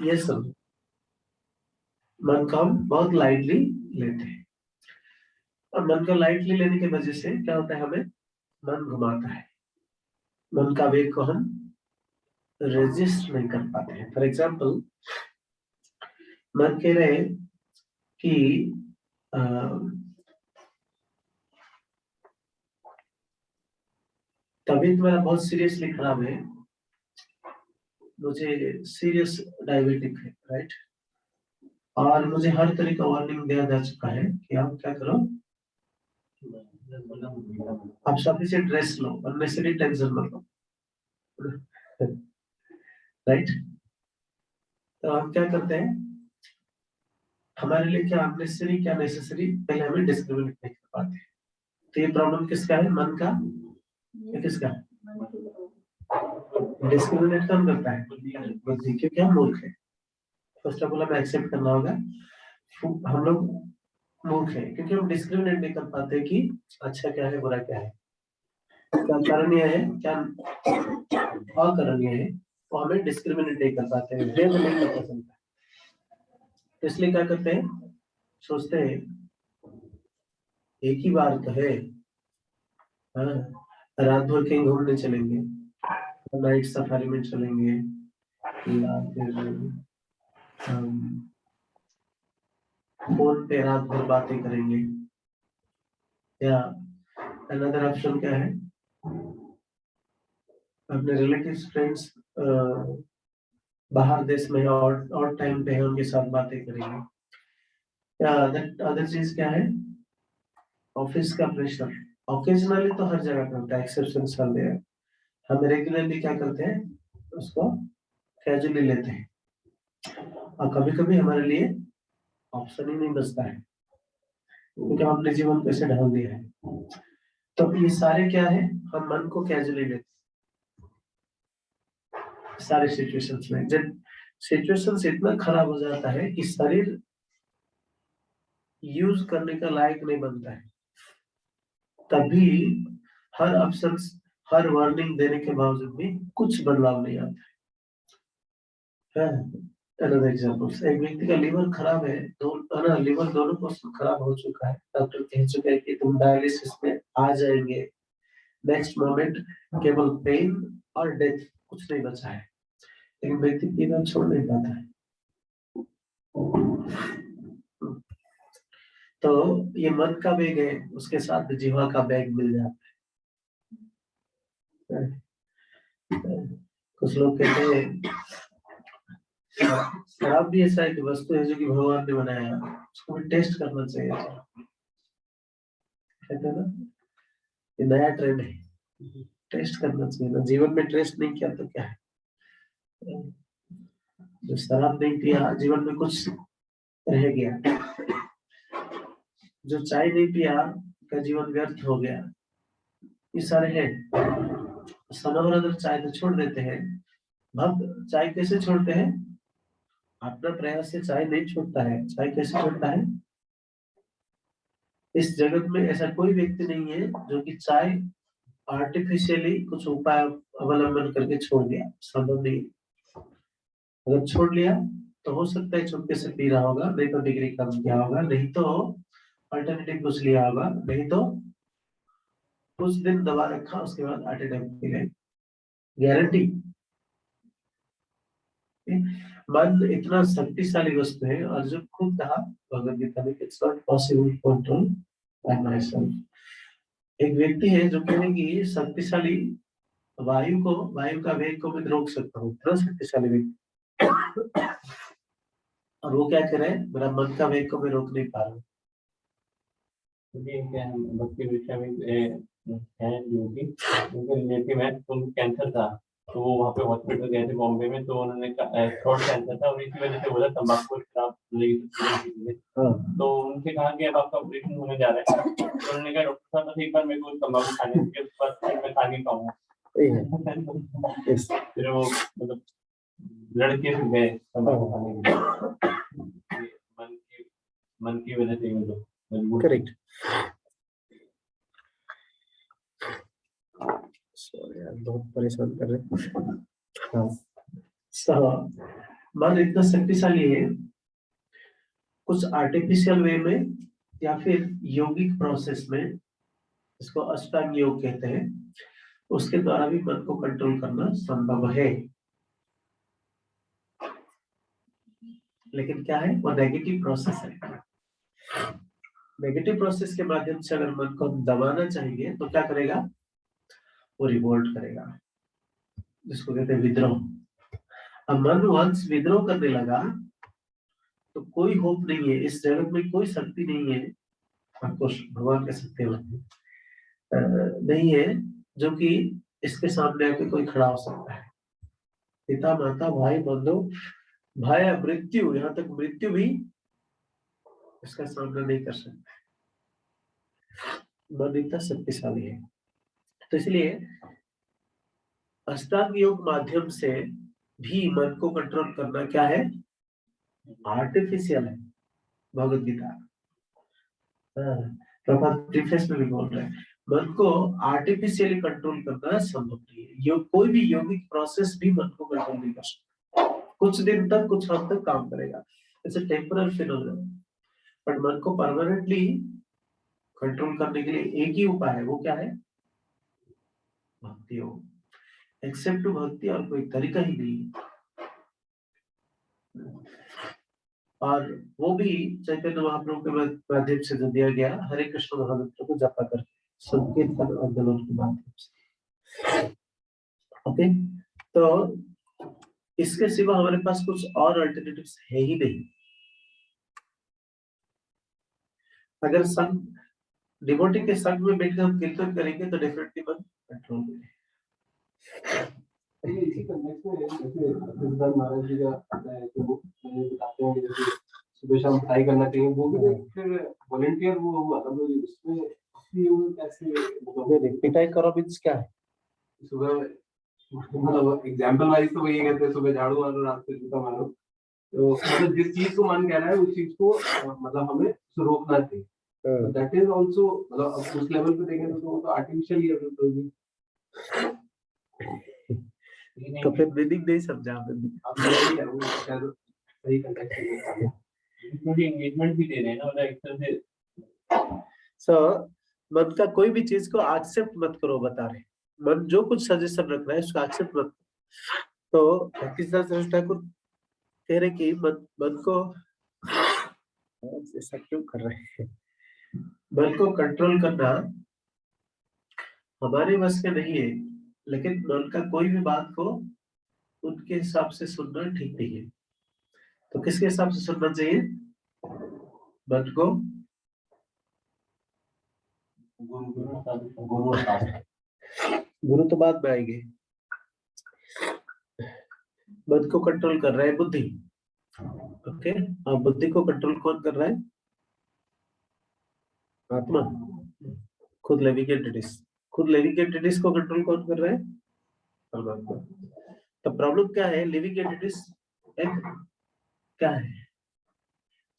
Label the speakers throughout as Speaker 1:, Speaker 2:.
Speaker 1: ये सब मन को हम बहुत लाइटली लेते हैं, और मन को लाइटली लेने की वजह से क्या होता है, हमें मन घुमाता है, मन का वेग को हम रेजिस्ट नहीं कर पाते हैं। फॉर एग्जाम्पल, मन कह रहे कि तबीयत मेरा बहुत सीरियसली खराब है, मुझे सीरियस डायबिटिक है, राइट, और मुझे हर तरह का वार्निंग दिया जा चुका है कि आप क्या करो, आप सफिशिएंट रेस्ट लो, अननेसेसरी टेंशन मत लो, राइट। तो हम क्या करते हैं, हमारे लिए क्या अननेसेसरी क्या नेसेसरी, पहले हमें डिस्क्रिमिनेट नहीं कर पाते। तो ये प्रॉब्लम किसका है, मन का या किसका? डिस्क्रिमिनेट कौन करता है? बुद्धि, क्योंकि हम मूर्ख है। फर्स्ट ऑफ ऑल हमें एक्सेप्ट करना होगा हम लोग मूर्ख है, क्योंकि हम डिस्क्रिमिनेट नहीं कर पाते कि अच्छा क्या है बुरा क्या है, क्या करणीय है क्या अकरणीय है, वो हमें डिस्क्रिमिनेट नहीं कर पाते हैं, भेद नहीं पता चलता। तो इसलिए क्या करते हैं, सोचते हैं एक ही बार तो है, हाँ, रात भर कहीं घूमने चलेंगे, नाइट सफारी में चलेंगे, या फिर फोन पे रात भर बातें करेंगे, या अनदर ऑप्शन क्या है, अपने रिलेटिव्स फ्रेंड्स बाहर देश में और टाइम पे है उनके साथ बातें करेंगे, या अदर चीज क्या है, ऑफिस का प्रेशर। ऑकेजनली तो हर जगह पे होता है, एक्सेप्शन चल रहे हैं, हम रेगुलरली क्या करते हैं, उसको कैजुअली लेते हैं, और कभी कभी हमारे लिए ऑप्शन ही नहीं बचता है, क्योंकि हम अपने जीवन को ऐसे ढाल दिया है। तो ये सारे क्या है, हम मन को कैजुअली लेते हैं सारे सिचुएशंस में। जब सिचुएशंस इतना खराब हो जाता है कि शरीर यूज करने का लायक नहीं बनता है, तभी हर ऑप्शन, हर वार्निंग देने के बावजूद भी कुछ बदलाव नहीं आता है। अनदर एग्जांपल्स, एक व्यक्ति का लीवर खराब है, ना लीवर दोनों पोर्शन खराब हो चुका है, डॉक्टर कह चुके हैं कि तुम डायलिसिस में आ जाएंगे, नेक्स्ट मोमेंट केवल पेन और डेथ, कुछ नहीं बचा है, लेकिन व्यक्ति पीना छोड़ नहीं पाता है। तो ये मन का वेग है, उसके साथ जीवा का वेग मिल जाता है। कुछ लोग कहते हैं शराब भी ऐसा एक वस्तु है जो कि भगवान ने बनाया, उसको भी टेस्ट करना चाहिए, कहते हैं ना, ये नया ट्रेंड है, टेस्ट करना चाहिए ना, जीवन में टेस्ट नहीं किया तो क्या है, जो शराब नहीं पिया जीवन में कुछ रह गया, जो चाय नहीं पिया का जीवन व्यर्थ हो गया। ये सारे हैं, समय अगर चाय तो छोड़ देते हैं, भक्त चाय कैसे छोड़ते हैं, अपना प्रयास से चाय नहीं छूटता है। चाय कैसे छूटता है, इस जगत में ऐसा कोई व्यक्ति नहीं है जो कि चाय आर्टिफिशियली कुछ उपाय अवलंबन करके छोड़ दिया, संभव नहीं। अगर छोड़ लिया तो हो सकता है चुपके से पी रहा होगा, नहीं तो डिग्री कम किया होगा, नहीं तो अल्टरनेटिव कुछ लिया होगा, नहीं तो कुछ दिन दबा रखा, उसके बाद अटेंडेंट पी लें, गारंटी। मन इतना शक्तिशाली वस्तु है, अर्जुन खुद कहा भगवद गीता में, it's not possible to control by myself. एक व्यक्ति है जो कहने की शक्तिशाली वायु का वेग को मैं रोक सकता हूँ, इतना शक्तिशाली व्यक्ति, और वो क्या करे, मेरा मन का वेग को मैं रोक नहीं पा रहा हूँ।
Speaker 2: क्या भक्ति विषय में है जो कि उनके रिलेटिव है, तो उनको कैंसर था, तो वो वहाँ पे हॉस्पिटल गए थे बॉम्बे में, तो उन्होंने थ्रोट कैंसर था और इसी वजह से बोला तंबाकू शराब तो उनसे कहा कि अब आपका ऑपरेशन होने जा रहा है, तो उन्होंने कहा डॉक्टर साहब बस एक बार मेरे को तंबाकू खाने के बाद फिर मैं खा नहीं पाऊंगा। फिर वो मतलब लड़के फिर गए तंबाकू खाने के लिए, मन की वजह से मतलब
Speaker 1: करेक्ट। सॉरी यार, बहुत परेशान कर रहे हैं। हाँ, मन इतना शक्तिशाली है, कुछ आर्टिफिशियल वे में या फिर योगिक प्रोसेस में, इसको अष्टांग योग कहते हैं, उसके द्वारा भी मन को कंट्रोल करना संभव है। लेकिन क्या है, वो नेगेटिव प्रोसेस है। नेगेटिव प्रोसेस के माध्यम से अगर मन को दबाना चाहेंगे तो क्या करेगा, वो रिवोल्ट करेगा, जिसको कहते हैं विद्रोह। अब मन वंस विद्रोह करने लगा तो कोई होप नहीं है, इस जगत में कोई शक्ति नहीं है, आपको भगवान के शक्ति नहीं है जो कि इसके सामने आके कोई खड़ा हो सकता है। पिता माता भाई बंधु भय मृत्यु, यहाँ तक मृत्यु भी इसका सामना नहीं कर सकता। मन इतना शक्तिशाली है। तो इसलिए अष्टांग योग माध्यम से भी मन को कंट्रोल करना क्या है, आर्टिफिशियल है। भगवत गीता प्रीफेस में भी बोल रहे हैं, मन को आर्टिफिशियली कंट्रोल करना संभव नहीं है। कोई भी योगिक प्रोसेस भी मन को कंट्रोल नहीं कर सकता। कुछ दिन तक, कुछ हद तक काम करेगा, it's a temporary phenomenon, but मन को परमानेंटली कंट्रोल करने के लिए एक ही उपाय है, वो क्या है, भक्ति योग। एक्सेप्ट टू भक्ति और कोई तरीका ही नहीं है। और वो भी चैतन्य महाप्रभु के माध्यम से जो दिया गया, हरे कृष्ण महामंत्र को जपा करके, संकीर्तन आंदोलन के माध्यम से। ओके, तो इसके सिवा हमारे पास कुछ और अल्टरनेटिव्स है ही नहीं। अगर संग डिवोटी के संग में बैठकर हम कीर्तन करेंगे तो डेफिनेटली मन कंट्रोल में।
Speaker 3: इसी कंटेक्स्ट में जैसे सिद्धार्थ महाराज जी का आता है कि वो बताते हैं जैसे सुबह शाम पढ़ाई करना चाहिए, वो भी फिर वॉलंटियर वो हुआ था, तो उसमें कैसे
Speaker 1: पिटाई करो मींस क्या है,
Speaker 3: सुबह मतलब एग्जांपल वाइज तो वो ये कहते हैं सुबह झाड़ू मारो रात से जूता मारो, तो मतलब जिस चीज को मन कह रहा है उस चीज को मतलब हमें रोकना चाहिए। दैट इज आल्सो मतलब उस लेवल पे देखें तो आर्टिफिशियल ही है।
Speaker 1: तो फिर मीनिंग नहीं समझा
Speaker 2: एंगेजमेंट भी दे रहे हैं ना, मतलब एक तरह से।
Speaker 1: सो मन का कोई भी चीज को एक्सेप्ट मत करो, बता रहे मन जो कुछ सजेशन रख रहा है उसको एक्सेप्ट मत। तो भक्तिसिद्धार्थ सरस्वती ठाकुर कह रहे कि मन को ऐसा क्यों कर रहे हैं, मन को कंट्रोल करना हमारे बस में नहीं है, लेकिन मन का कोई भी बात को उनके हिसाब से सुनना ठीक नहीं है। तो किसके हिसाब से सुनना चाहिए, मन को गुरु तो बाद में आएंगे। मन को कंट्रोल कर रहा है बुद्धि, ओके, और बुद्धि को कंट्रोल कौन कर रहा है, आत्मा, खुद लिविंग एंटिटीज। खुद लिविंग एंटिटीज को कंट्रोल कौन कर रहा है, परमात्मा। तो प्रॉब्लम क्या है, लिविंग एंटिटीज एक क्या है,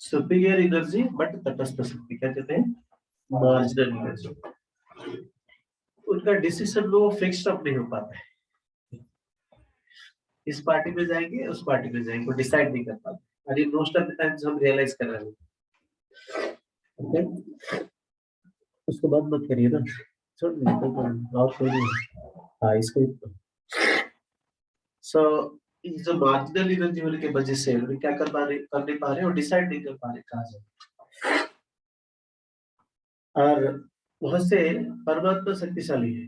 Speaker 1: सुपीरियर एनर्जी बट तटस्थ शक्ति, क्या कहते हैं, मार्जिनल एनर्जी। उनका डिसीजन वो फिक्स्ड अप नहीं हो पाता है, इस पार्टी में जाएंगे उस पार्टी में जाएंगे, वो डिसाइड नहीं कर पाते। अरे मोस्ट ऑफ द टाइम्स हम रियलाइज कर रहे हैं, ओके, उसको बात मत करिए ना, छोड़ दीजिए और कोई नहीं। हाँ इसको सो जो मार्जिनल एनर्जी होने की वजह से उन्हें क्या कर नहीं पा रहे और डिसाइड नहीं कर पा रहे कहाँ जाए। और वहां से परमात्मा शक्तिशाली है,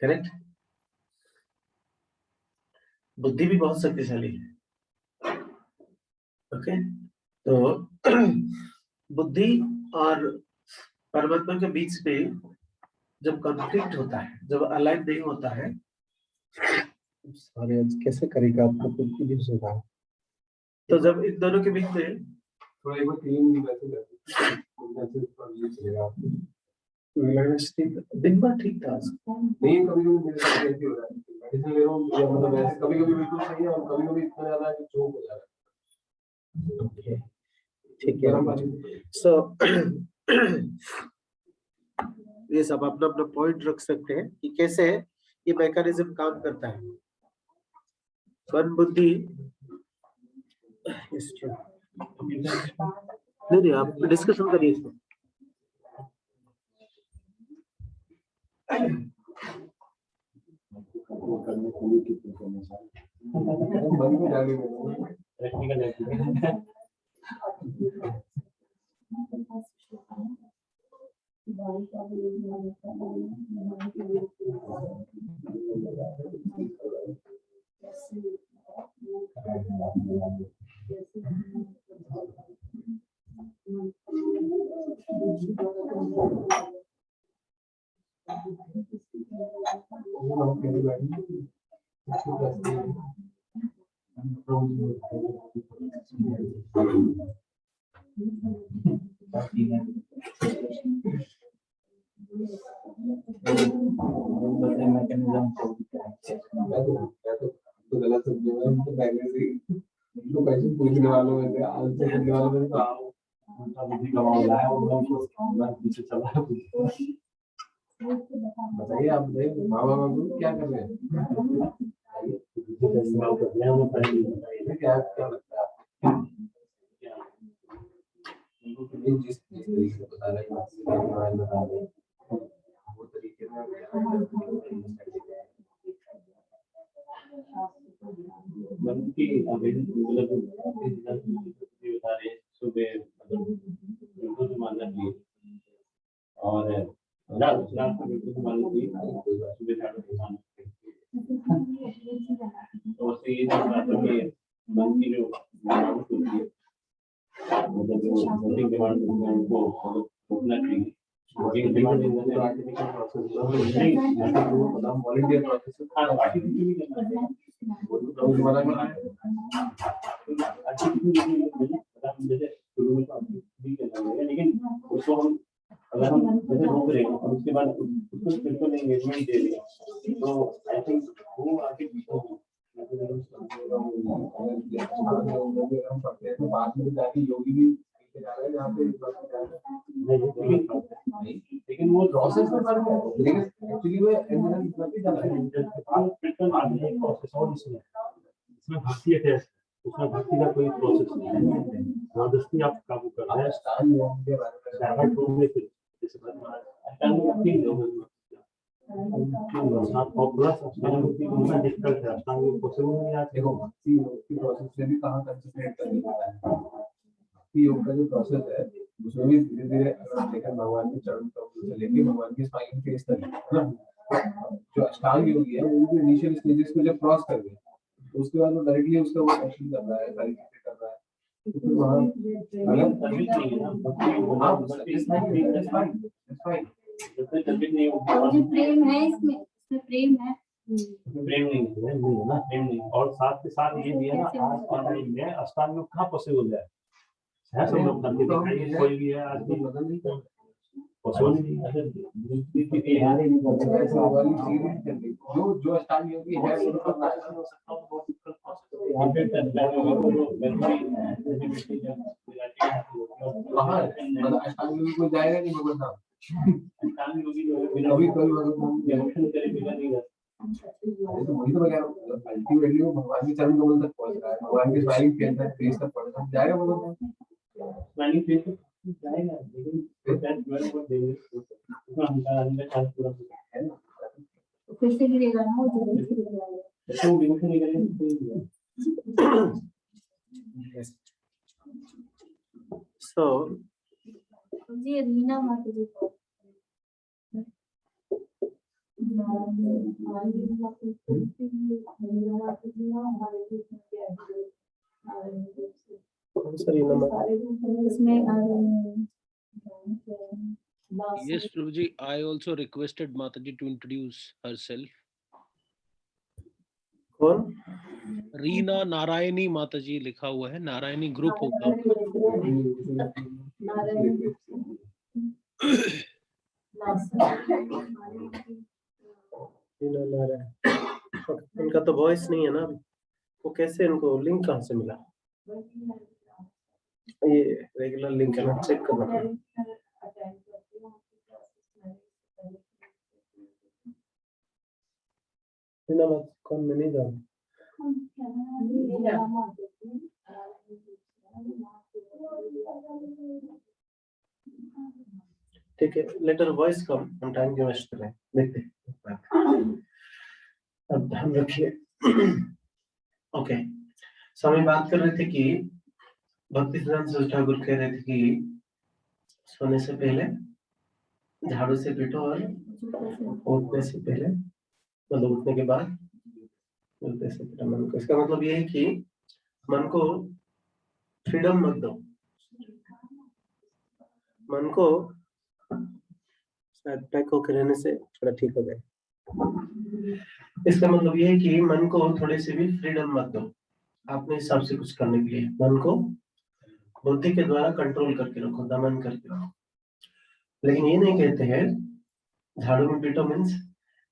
Speaker 1: करेक्ट, बुद्धि भी बहुत शक्तिशाली है, ओके। तो बुद्धि और परमात्मा के बीच में जब कॉन्फ्लिक्ट होता है, जब अलाइन नहीं होता है, सॉरी आज कैसे करेगा आपको कुछ नहीं होगा। तो जब इन दोनों के बीच में
Speaker 3: थोड़ा एक बार क्लीन भी वैसे करते चलेगा
Speaker 1: दिन भर ठीक था,
Speaker 3: नहीं कभी-कभी मेरे साथ ऐसे हो रहा है, मेडिसिन ले रहा हूँ या मतलब वैसे कभी-कभी बिल्कुल सही है और कभी-कभी इतना ज्यादा कि चोक हो जा रहा है।
Speaker 1: ओके ठीक है। सो ये सब अपना अपना पॉइंट रख सकते हैं कि कैसे ये मैकेनिज्म काम करता है। मन बुद्धि नहीं, आप डिस्कशन करिए इसमें।
Speaker 3: तो गलत समझे मैं उनको पहले से तो कैसे पूछने वालों में से आंसर करने वालों में तो आओ उनका बुद्धि कमाओ लाया उनको मैं पीछे चला बताइए आप बताइए मामा बाबू क्या कर रहे हैं क्या क्या लगता है आपको जिस तरीके से बता रहे हैं बता रहे हैं वो तरीके में
Speaker 2: मन की मतलब बता रहे सुबह बिल्कुल मानना चाहिए और रात को बिल्कुल मानना चाहिए सुबह झाड़ू तो उससे ये बात है कि मन की जो डिमांड होती है मतलब जो भौतिक डिमांड होती है उनको रोकना चाहिए डिमांड आर्टिफिशियल प्रोसेस नहीं मतलब वॉलंटियर प्रोसेस आर्टिफिशियल नहीं करना है लेकिन उसको हम अगर हम जैसे रोक रहे हैं और उसके बाद उसको बिल्कुल एंगेजमेंट दे रहे हैं तो आई थिंक वो आगे
Speaker 3: बाद में जाके योगी भी जा रहे हैं जहाँ पे
Speaker 2: लेकिन वो
Speaker 3: प्रोसेस में फर्क है लेकिन एक्चुअली वो
Speaker 4: प्रोसेस और इसमें भक्ति है उसमें भक्ति का कोई प्रोसेस नहीं है जबरदस्ती आप काबू कर रहे हैं डिफिकल्ट है अष्टांग पॉसिबल नहीं है
Speaker 3: देखो भक्ति योग की प्रोसेस से भी कहाँ कंसंट्रेट करनी है भक्ति योग का जो प्रोसेस है उसमें भी धीरे धीरे अगर आप देखें भगवान के चरण से लेके भगवान के स्माइलिंग फेस तक है ना जो अष्टांग योगी है वो भी इनिशियल स्टेजेस को जब क्रॉस कर गए तो उसके बाद वो डायरेक्टली उसका वो एक्शन कर रहा है सारी चीजें कर रहा है तो फिर वहाँ
Speaker 5: प्रेम है इसमें प्रेम है
Speaker 2: प्रेम नहीं
Speaker 4: है ना प्रेम नहीं और साथ के साथ ये भी है ना आज के टाइम में अष्टांग योग कहाँ पॉसिबल है सब लोग करके दिखाइए कोई भी है आज भी
Speaker 3: बदल नहीं कर
Speaker 4: पॉसिबल नहीं
Speaker 3: जो अष्टांग योगी है वो करना है वहाँ मतलब अष्टांग योगी को जाएगा नहीं भगवान साहब कभी कभी तो वही तो मैं कह रहा हूँ अल्टीमेटली वो भगवान के चरण कमल तक पहुंच रहा है भगवान के स्माइलिंग फेस तक फेस तक पहुंच रहा है जाएगा भगवान
Speaker 2: स्माइलिंग फेस जाएगा लेकिन
Speaker 5: फिर से गिरेगा ना वो जरूर से गिरेगा
Speaker 1: So
Speaker 5: जी रीना माता जी को
Speaker 6: Yes, Prabhuji, I also requested Mataji to introduce herself.
Speaker 1: कौन?
Speaker 6: रीना नारायणी माताजी लिखा हुआ है, नारायणी ग्रुप होगा।
Speaker 1: इनका तो वॉइस नहीं है ना, वो कैसे इनको लिंक कहाँ से मिला? ये रेगुलर लिंक है ना, चेक करना पड़ेगा। कौन मैं नहीं जानता। ठीक है, लेटर वॉइस कम, हम टाइम की वेस्ट करें, देखते हैं। अब ध्यान रखिए। ओके, सो हम बात कर रहे थे कि भक्ति सिद्धांत ठाकुर कह रहे थे कि सोने से पहले झाड़ू से पीटो और उठने से पहले, मतलब उठने के बाद उठने से पीटो मन को। इसका मतलब ये है कि मन को फ्रीडम मत दो, मन को अटैक होकर रहने से थोड़ा ठीक हो जाए। इसका मतलब ये है कि मन को थोड़ी सी भी फ्रीडम मत दो अपने हिसाब से कुछ करने के लिए। मन को बुद्धि के द्वारा कंट्रोल करके रखो, दमन करके रखो। लेकिन ये नहीं कहते हैं झाड़ू में पीटो मीन्स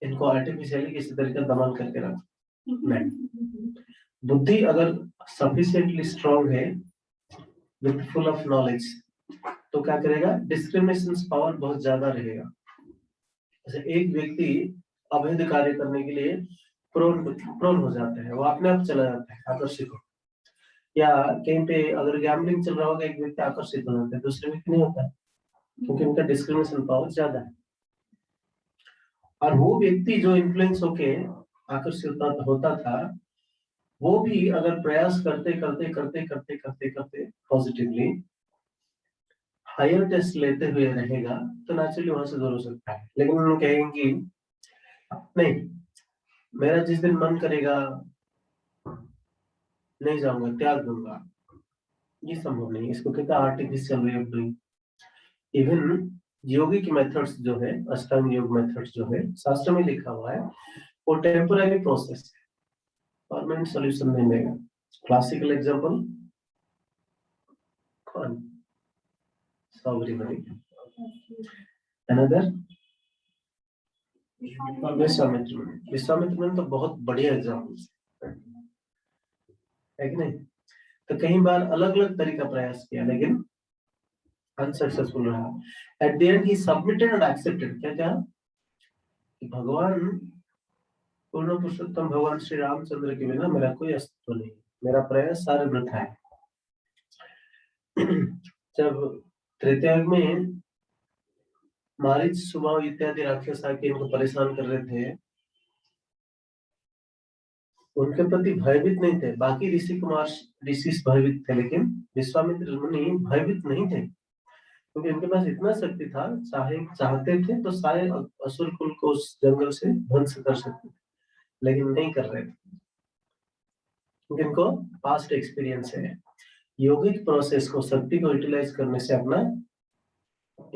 Speaker 1: इनको आर्टिफिशियली किसी तरीके का दमन करके रखो, नहीं। बुद्धि अगर सफिशिएंटली स्ट्रांग है विद फुल ऑफ नॉलेज तो क्या करेगा, डिस्क्रिमिनेशन पावर बहुत ज्यादा रहेगा। जैसे एक व्यक्ति अवैध कार्य करने के लिए प्रोन हो जाता है, वो अपने आप चला जाता है आकर्षित हो, या कहीं पे अगर गैम्बलिंग चल रहा होगा एक व्यक्ति आकर्षित हो जाता है, दूसरे व्यक्ति नहीं होता है क्योंकि उनका डिस्क्रिमिनेशन पावर ज्यादा है। और वो व्यक्ति जो इन्फ्लुएंस होके आकर्षित होता था, वो भी अगर प्रयास करते करते करते करते करते करते पॉजिटिवली हायर टेस्ट लेते हुए रहेगा तो नेचुरली वहां से दूर हो सकता है। लेकिन उन्होंने कहेंगे कि नहीं, मेरा जिस दिन मन करेगा नहीं जाऊंगा, त्याग दूंगा, ये संभव नहीं। इसको कहते हैं artificial way of doing. Even yogic methods जो है, अष्टांग योग मेथड्स जो है, शास्त्र में लिखा हुआ है, वो टेम्पररी प्रोसेस है, परमानेंट सॉल्यूशन नहीं देगा। क्लासिकल एग्जांपल कौन? Everybody. Another विश्वामित्र मुनि तो बहुत बढ़िया एग्जाम्पल है कि नहीं। तो कई बार अलग अलग तरीका प्रयास किया लेकिन अनसक्सेसफुल रहा। At the and he submitted and accepted. क्या क्या कि भगवान पूर्ण पुरुषोत्तम भगवान श्री रामचंद्र के बिना मेरा कोई अस्तित्व नहीं, मेरा प्रयास सारे वृथा है। जब त्रेता युग में मारीच, सुबाह इत्यादि राक्षस आके इनको परेशान कर रहे थे, उनके प्रति भयभीत नहीं थे। बाकी ऋषि कुमार ऋषि भयभीत थे, लेकिन विश्वामित्र मुनि भयभीत नहीं थे क्योंकि उनके पास इतना शक्ति था, चाहते थे तो सारे असुर कुल को उस जंगल से ध्वंस कर सकते थे, लेकिन नहीं कर रहे थे क्योंकि इनको पास्ट एक्सपीरियंस है। योगिक प्रोसेस को, शक्ति को यूटिलाइज करने से अपना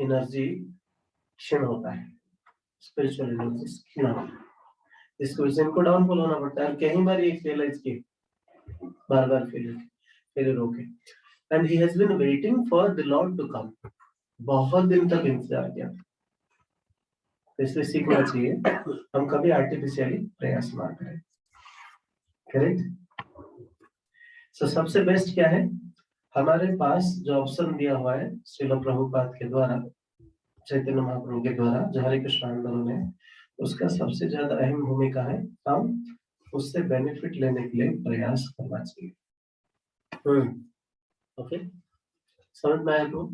Speaker 1: एनर्जी क्षीण होता है, स्पिरिचुअल एनर्जी क्षीण होता है। इसको इनको डाउनफॉल होना पड़ता है। कई बार ये रियलाइज किए, बार बार फेलियर होके, and he has been waiting for the lord to come. बहुत दिन तक इंतजार किया, इसलिए सीखना चाहिए हम कभी आर्टिफिशियली प्रयास ना करें। करेक्ट। सो सबसे बेस्ट क्या है, हमारे पास जो ऑप्शन दिया हुआ है श्रील प्रभुपाद के द्वारा, चैतन्य महाप्रभु के द्वारा, जो हरे कृष्ण आंदोलन है, उसका सबसे ज्यादा अहम भूमिका है। हम उससे बेनिफिट लेने के लिए प्रयास करना चाहिए। ओके, समझ में आया? तो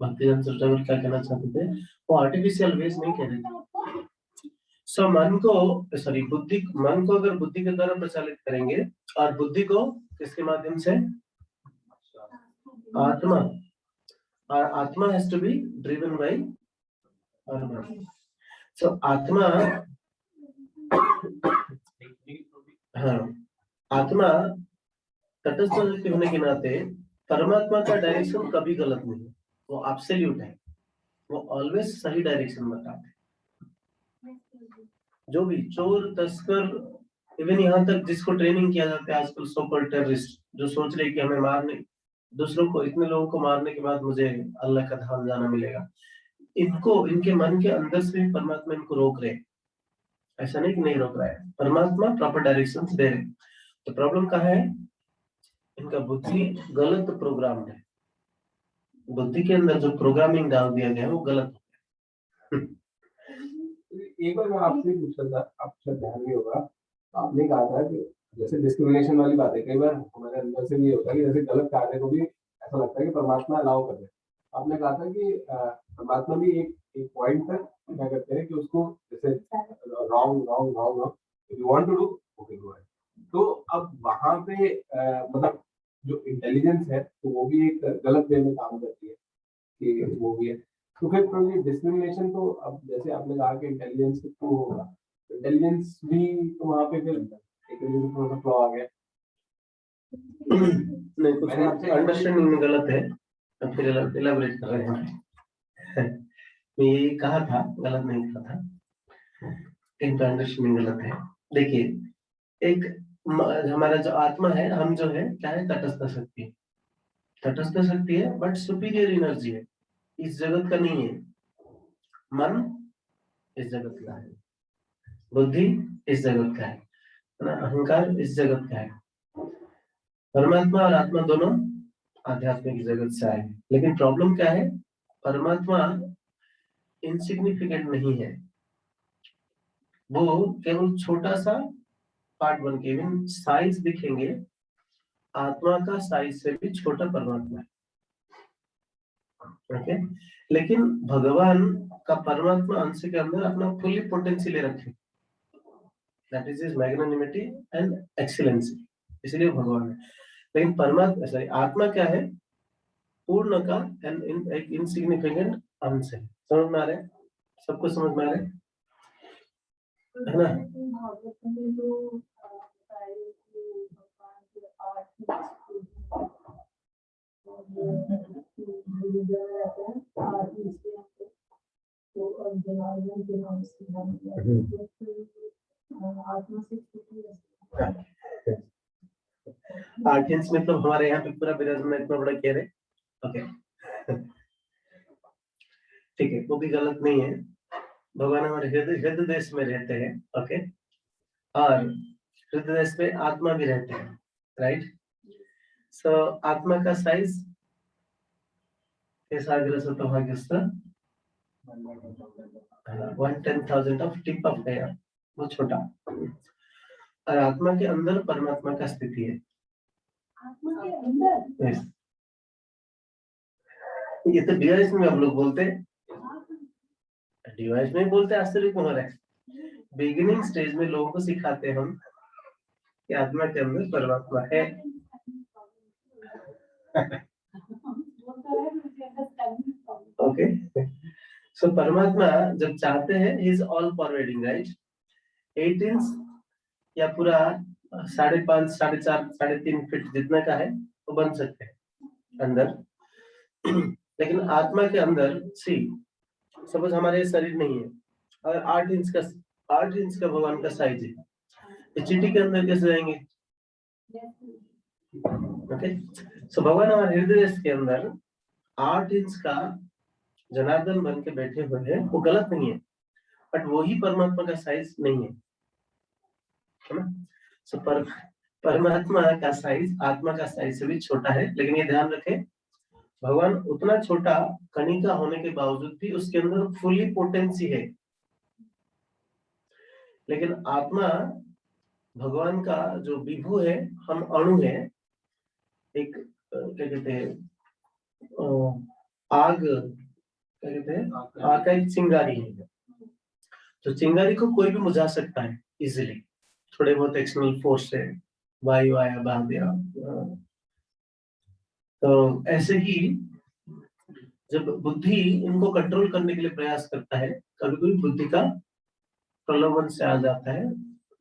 Speaker 1: भक्ति ठाकुर क्या कहना चाहते थे, वो आर्टिफिशियल वेज नहीं कह रहे थे। सो मन को, सॉरी बुद्धि, मन को अगर बुद्धि के द्वारा प्रचालित करेंगे, और बुद्धि को किसके माध्यम से? आत्मा। और atma has to be driven by atma. So आत्मा, हाँ, आत्मा तटस्थ होने के नाते परमात्मा का डायरेक्शन कभी गलत नहीं है, वो एब्सोल्यूट है, वो ऑलवेज सही डायरेक्शन बताते हैं। जो भी चोर, तस्कर, इवन यहाँ तक जिसको ट्रेनिंग किया जाता है आजकल, सोकॉल्ड टेररिस्ट, जो सोच रहे कि हमें मारने, दूसरों को, इतने लोगों को मारने के बाद मुझे अल्लाह का धाम जाना मिलेगा, इनको, इनके मन के अंदर से भी परमात्मा इनको रोक रहे। ऐसा नहीं कि नहीं रोक रहा है, परमात्मा प्रॉपर डायरेक्शंस दे रहे। तो प्रॉब्लम कहाँ है? इनका बुद्धि गलत प्रोग्राम है, बुद्धि के अंदर जो प्रोग्रामिंग डाल दिया गया है वो गलत है।
Speaker 3: एक बार मैं आपसे पूछा था, आपका ध्यान भी होगा, आपने कहा था कि जैसे डिस्क्रिमिनेशन वाली बात है, कई बार हमारे अंदर से भी ये होता है कि जैसे गलत कार्य को भी ऐसा लगता है कि परमात्मा अलाउ कर दे। आपने कहा था कि परमात्मा भी एक पॉइंट तक क्या करते हैं कि उसको जैसे wrong wrong wrong wrong, if you want to do okay go ahead. तो अब वहां पे मतलब जो इंटेलिजेंस है तो वो भी एक गलत वे में काम करती है कि वो भी है। तो फिर तो ये डिस्क्रिमिनेशन तो अब जैसे आपने कहा कि इंटेलिजेंस के थ्रू होगा, इंटेलिजेंस भी तो वहां पे फिर एक थोड़ा सा फ्लॉ आ गया।
Speaker 1: नहीं, कुछ
Speaker 3: मैंने आपसे
Speaker 1: अंडरस्टैंडिंग में गलत है, अब फिर इलाबोरेट कर रहे हैं। मैं ये कहा था, गलत नहीं कहा था, इनका अंडरस्टैंडिंग गलत है। देखिए, एक हमारा जो आत्मा है, हम जो है क्या है, तटस्थ शक्ति, तटस्थ शक्ति है, बट सुपीरियर एनर्जी है, इस जगत का नहीं है। मन इस जगत का है, बुद्धि इस जगत का है ना, अहंकार इस जगत का है। परमात्मा और आत्मा दोनों आध्यात्मिक जगत से आए हैं। लेकिन प्रॉब्लम क्या है, परमात्मा इनसिग्निफिकेंट नहीं है, वो केवल छोटा सा पार्ट बन के, इवन साइज दिखेंगे, आत्मा का साइज से भी छोटा परमात्मा है। ओके, लेकिन भगवान का परमात्मा अंश के अंदर अपना फुली पोटेंशियल रखे, that is his magnanimity and excellency, इसलिए भगवान है। लेकिन परमात्मा सॉरी आत्मा क्या है, पूर्ण का एंड एक इनसिग्निफिकेंट अंश है। समझ में आ रहा है, सबको समझ में आ रहा है ना?
Speaker 5: भागवत में जो बताया कि भगवान के 8 तो अर्जुन के नाम से आत्मा से छोटी है।
Speaker 1: 8 इंच मतलब हमारे यहाँ पे पूरा विराजमान इतना बड़ा कह रहे, ओके ठीक है, वो भी गलत नहीं है। भगवान हमारे हृदय देश में रहते हैं, ओके, और हृदय देश में आत्मा भी रहते हैं, राइट। सो आत्मा का साइज भाग्यस्थ 1/10,000 ऑफ टिप ऑफ हेयर, वो छोटा, और आत्मा के अंदर परमात्मा का स्थिति है।
Speaker 5: आत्मा के अंदर
Speaker 1: yes. ये तो डिवाइस में हम लोग बोलते हैं, डिवाइस में बोलते हैं, आश्चर्य क्यों हो रहा है? बिगिनिंग स्टेज में लोगों को सिखाते हैं हम कि आत्मा के अंदर परमात्मा है। ओके, सो परमात्मा जब चाहते हैं, he is all pervading, right. 8 inch या पूरा 5.5, 4.5, 3.5 फीट जितना का है वो बन सकते हैं अंदर। लेकिन आत्मा के अंदर सी सपोज हमारे शरीर नहीं है, और 8 इंच का भगवान का साइज है, तो चीटी के अंदर कैसे जाएंगे? ओके, सो भगवान हमारे हृदय के अंदर 8 इंच का जनार्दन बन के बैठे हुए हैं, वो गलत नहीं है, बट वही परमात्मा का साइज नहीं है ना। सो परमात्मा का साइज आत्मा का साइज से भी छोटा है। लेकिन ये ध्यान रखें, भगवान उतना छोटा कणिका होने के बावजूद भी उसके अंदर फुली पोटेंसी है। लेकिन आत्मा भगवान का जो विभु है, हम अणु है, एक क्या कहते हैं, आग, क्या कहते हैं, आग का एक चिंगारी है, तो चिंगारी को कोई भी बुझा सकता है इजिली, थोड़े बहुत एक्सटर्नल फोर्स से, वायु आया बहा दिया। तो ऐसे ही जब बुद्धि इनको कंट्रोल करने के लिए प्रयास करता है, कभी कभी बुद्धि का प्रलोभन से आ जाता है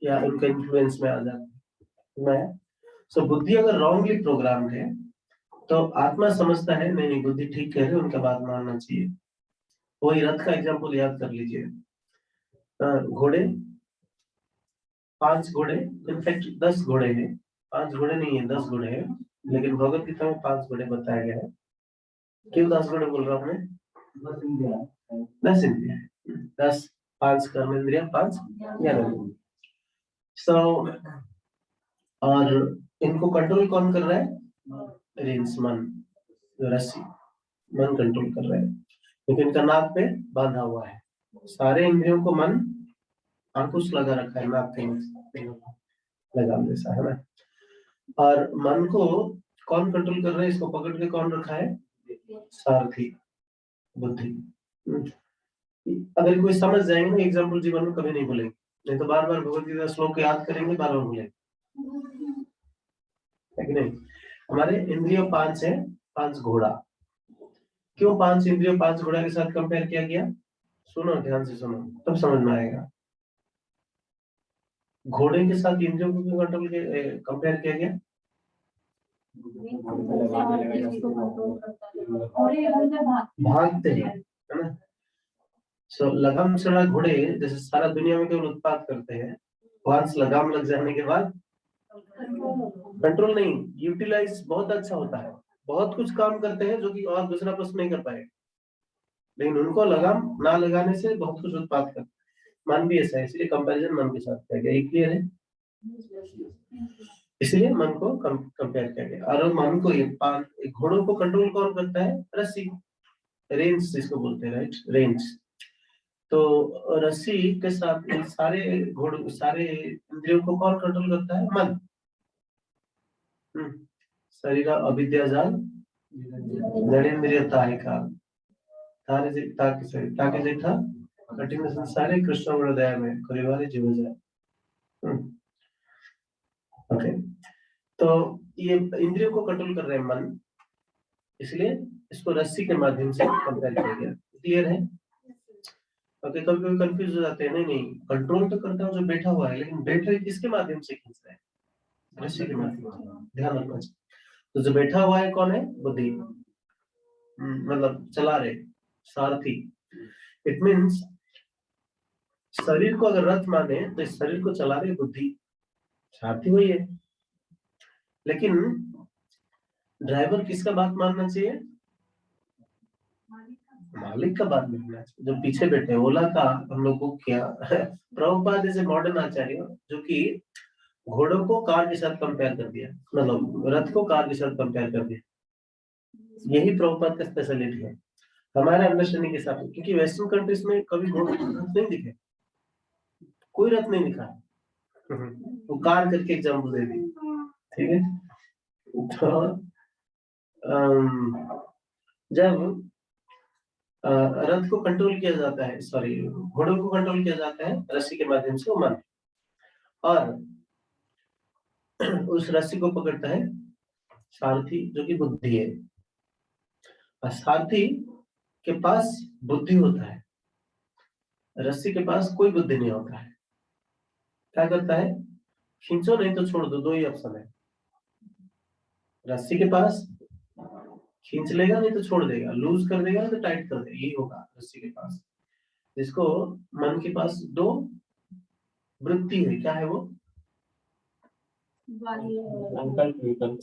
Speaker 1: या उनका इन्फ्लुएंस में आ जाता है। सो बुद्धि अगर रॉन्गली प्रोग्राम्ड है तो आत्मा समझता है नहीं बुद्धि ठीक कह रहे, उनका बात मानना चाहिए। वही रथ का एग्जांपल याद कर लीजिए, घोड़े, 5 घोड़े, इनफैक्ट 10 घोड़े हैं, 5 घोड़े नहीं है, 10 घोड़े हैं, लेकिन भगवत गीता में 5 घोड़े बताया गया है। क्यों 10 घोड़े बोल रहा हूँ मैं? 10 इंद्रिया, 10, 5 कर्म इंद्रिया, 5 ज्ञान। सो और इनको कंट्रोल कौन कर रहा है? रेंस, मन, रस्सी, मन कंट्रोल कर रहा है, क्योंकि इनका नाक पे बांधा हुआ है। सारे इंद्रियों को मन अंकुश लगा रखा है नाक के नीचे। लगाम जैसा है ना। और मन को कौन कंट्रोल कर रहा है, इसको पकड़ के कौन रखा है, सारथी बुद्धि। अगर कोई समझ जाएंगे ना एग्जाम्पल जीवन में कभी नहीं भूलेंगे, नहीं तो बार बार भगवत गीता श्लोक याद करेंगे, बार बार भूलेंगे, है कि नहीं। हमारे इंद्रिय 5 है, 5 घोड़ा। क्यों 5 इंद्रिय 5 घोड़ा के साथ कंपेयर किया गया, सुनो ध्यान से सुनो तब समझ में आएगा। घोड़े के साथ इंद्रियों को क्यों कंट्रोल कंपेयर किया गया, भागते हैं, है ना। सो लगाम चढ़ा घोड़े जैसे सारा दुनिया में केवल उत्पाद करते हैं, वहां लगाम लग जाने के बाद कंट्रोल नहीं, यूटिलाइज बहुत अच्छा होता है, बहुत कुछ काम करते हैं जो कि और दूसरा पशु नहीं कर पाएगा, लेकिन उनको लगाम ना लगाने से बहुत कुछ उत्पाद करते हैं। मन भी ऐसा है, इसलिए कंपैरिजन मन के साथ किया गया, ये क्लियर है। इसलिए मन को कंपेयर किया गया। और मन को घोड़ों को कंट्रोल कौन करता है, रस्सी, रेंज जिसको बोलते हैं, राइट, रेंज। तो रस्सी के साथ इन सारे घोड़ों, सारे इंद्रियों को कौन कंट्रोल करता है, मन। शरीर अविद्या जाल नरेंद्रियता का तारे ताकि से ताकि देखा कठिन संसारे कृष्ण वरदया में परिवार जीव जाए। ओके, तो ये इंद्रियों को कंट्रोल कर रहे हैं मन, इसलिए इसको रस्सी के माध्यम से कंपेयर किया गया। क्लियर है। ओके, कभी कभी कंफ्यूज हो जाते हैं, नहीं नहीं कंट्रोल तो करता है जो बैठा हुआ है, लेकिन बैठ रहे किसके माध्यम से खींच रहे हैं, रस्सी के माध्यम से, ध्यान रखना चाहिए। तो जो बैठा हुआ है कौन है, बुद्धि, मतलब चला रहे, सारथी। इट मीन्स शरीर को अगर रथ माने तो इस शरीर को चला रहे बुद्धि, सारथी वही है। लेकिन ड्राइवर किसका बात मानना चाहिए, मालिक का बात मानना चाहिए। जो पीछे बैठे ओला का हम लोग को क्या प्रभुपाद जैसे मॉडर्न आचार्य जो कि घोड़ों को कार के साथ कंपेयर कर दिया, मतलब रथ को कार के साथ कंपेयर कर दिया, यही प्रभुपाद का स्पेशलिटी है हमारे अंडरस्टैंडिंग के हिसाब से। क्योंकि वेस्टर्न कंट्रीज में कभी घोड़े रथ नहीं दिखे, कोई रथ नहीं दिखा, वो कार करके एग्जाम्पल दे दी, ठीक है। तो जब रथ को कंट्रोल किया जाता है, सॉरी घोड़ों को कंट्रोल किया जाता है रस्सी के माध्यम से, वो मन, और उस रस्सी को पकड़ता है सारथी जो कि बुद्धि है। और सारथी के पास बुद्धि होता है, रस्सी के पास कोई बुद्धि नहीं होता है। क्या करता है, खींचो नहीं तो छोड़ दो, दो ही ऑप्शन है। रस्सी के पास खींच लेगा नहीं तो छोड़ देगा, लूज कर देगा तो टाइट कर देगा, यही होगा रस्सी के पास। जिसको मन के पास दो वृत्ति है, क्या है वो,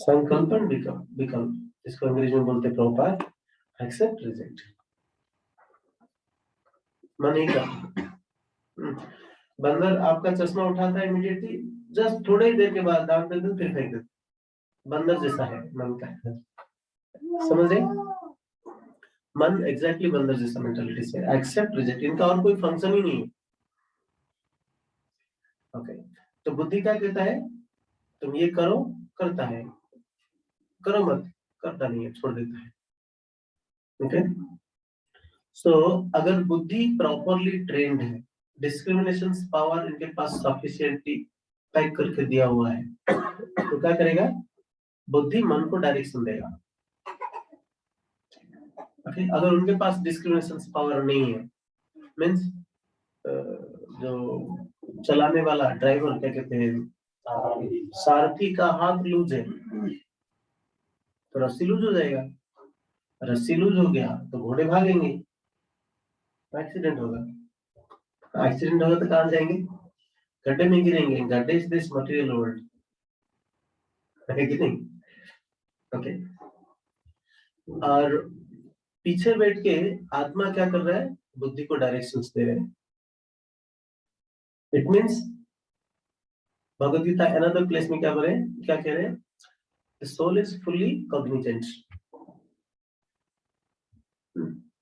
Speaker 1: संकल्पन विकल्प, जिसको अंग्रेजी में बोलते प्रभुपाद एक्सेप्ट रिजेक्ट, मन ही का। बंदर आपका चश्मा उठाता है इमीडिएटली, जस्ट थोड़ी ही देर के बाद दांत दे दो फिर फेंक देते, बंदर जैसा है मन का, समझ रहे। मन एग्जैक्टली बंदर जैसा मेंटालिटी से, एक्सेप्ट रिजेक्ट, इनका और कोई फंक्शन ही नहीं है। ओके, तो बुद्धि क्या कहता है, तुम ये करो, करता है, करो मत, करता नहीं है, छोड़ देता है। ओके, सो अगर बुद्धि प्रॉपरली ट्रेन्ड है, डिस्क्रिमिनेशन पावर इनके पास सफिशिएंटली पैक करके दिया हुआ है, तो क्या करेगा, बुद्धि मन को डायरेक्शन देगा। ओके, अगर उनके पास डिस्क्रिमिनेशन पावर नहीं है, मीन्स जो चलाने वाला ड्राइवर, क्या कहते हैं, सारथी का हाथ लूज है तो रस्सी लूज हो जाएगा, रस्सी लूज हो गया तो घोड़े भागेंगे, एक्सीडेंट होगा, एक्सीडेंट होगा तो कहां जाएंगे, गड्ढे में गिरेंगे, गड्ढे इज दिस मटेरियल वर्ल्ड, है कि नहीं। ओके, और पीछे बैठ के आत्मा क्या कर रहा है, बुद्धि को डायरेक्शंस दे रहे हैं। It means Bhagavad Gita another place में क्या कह रहे हैं, the soul is fully cognizant,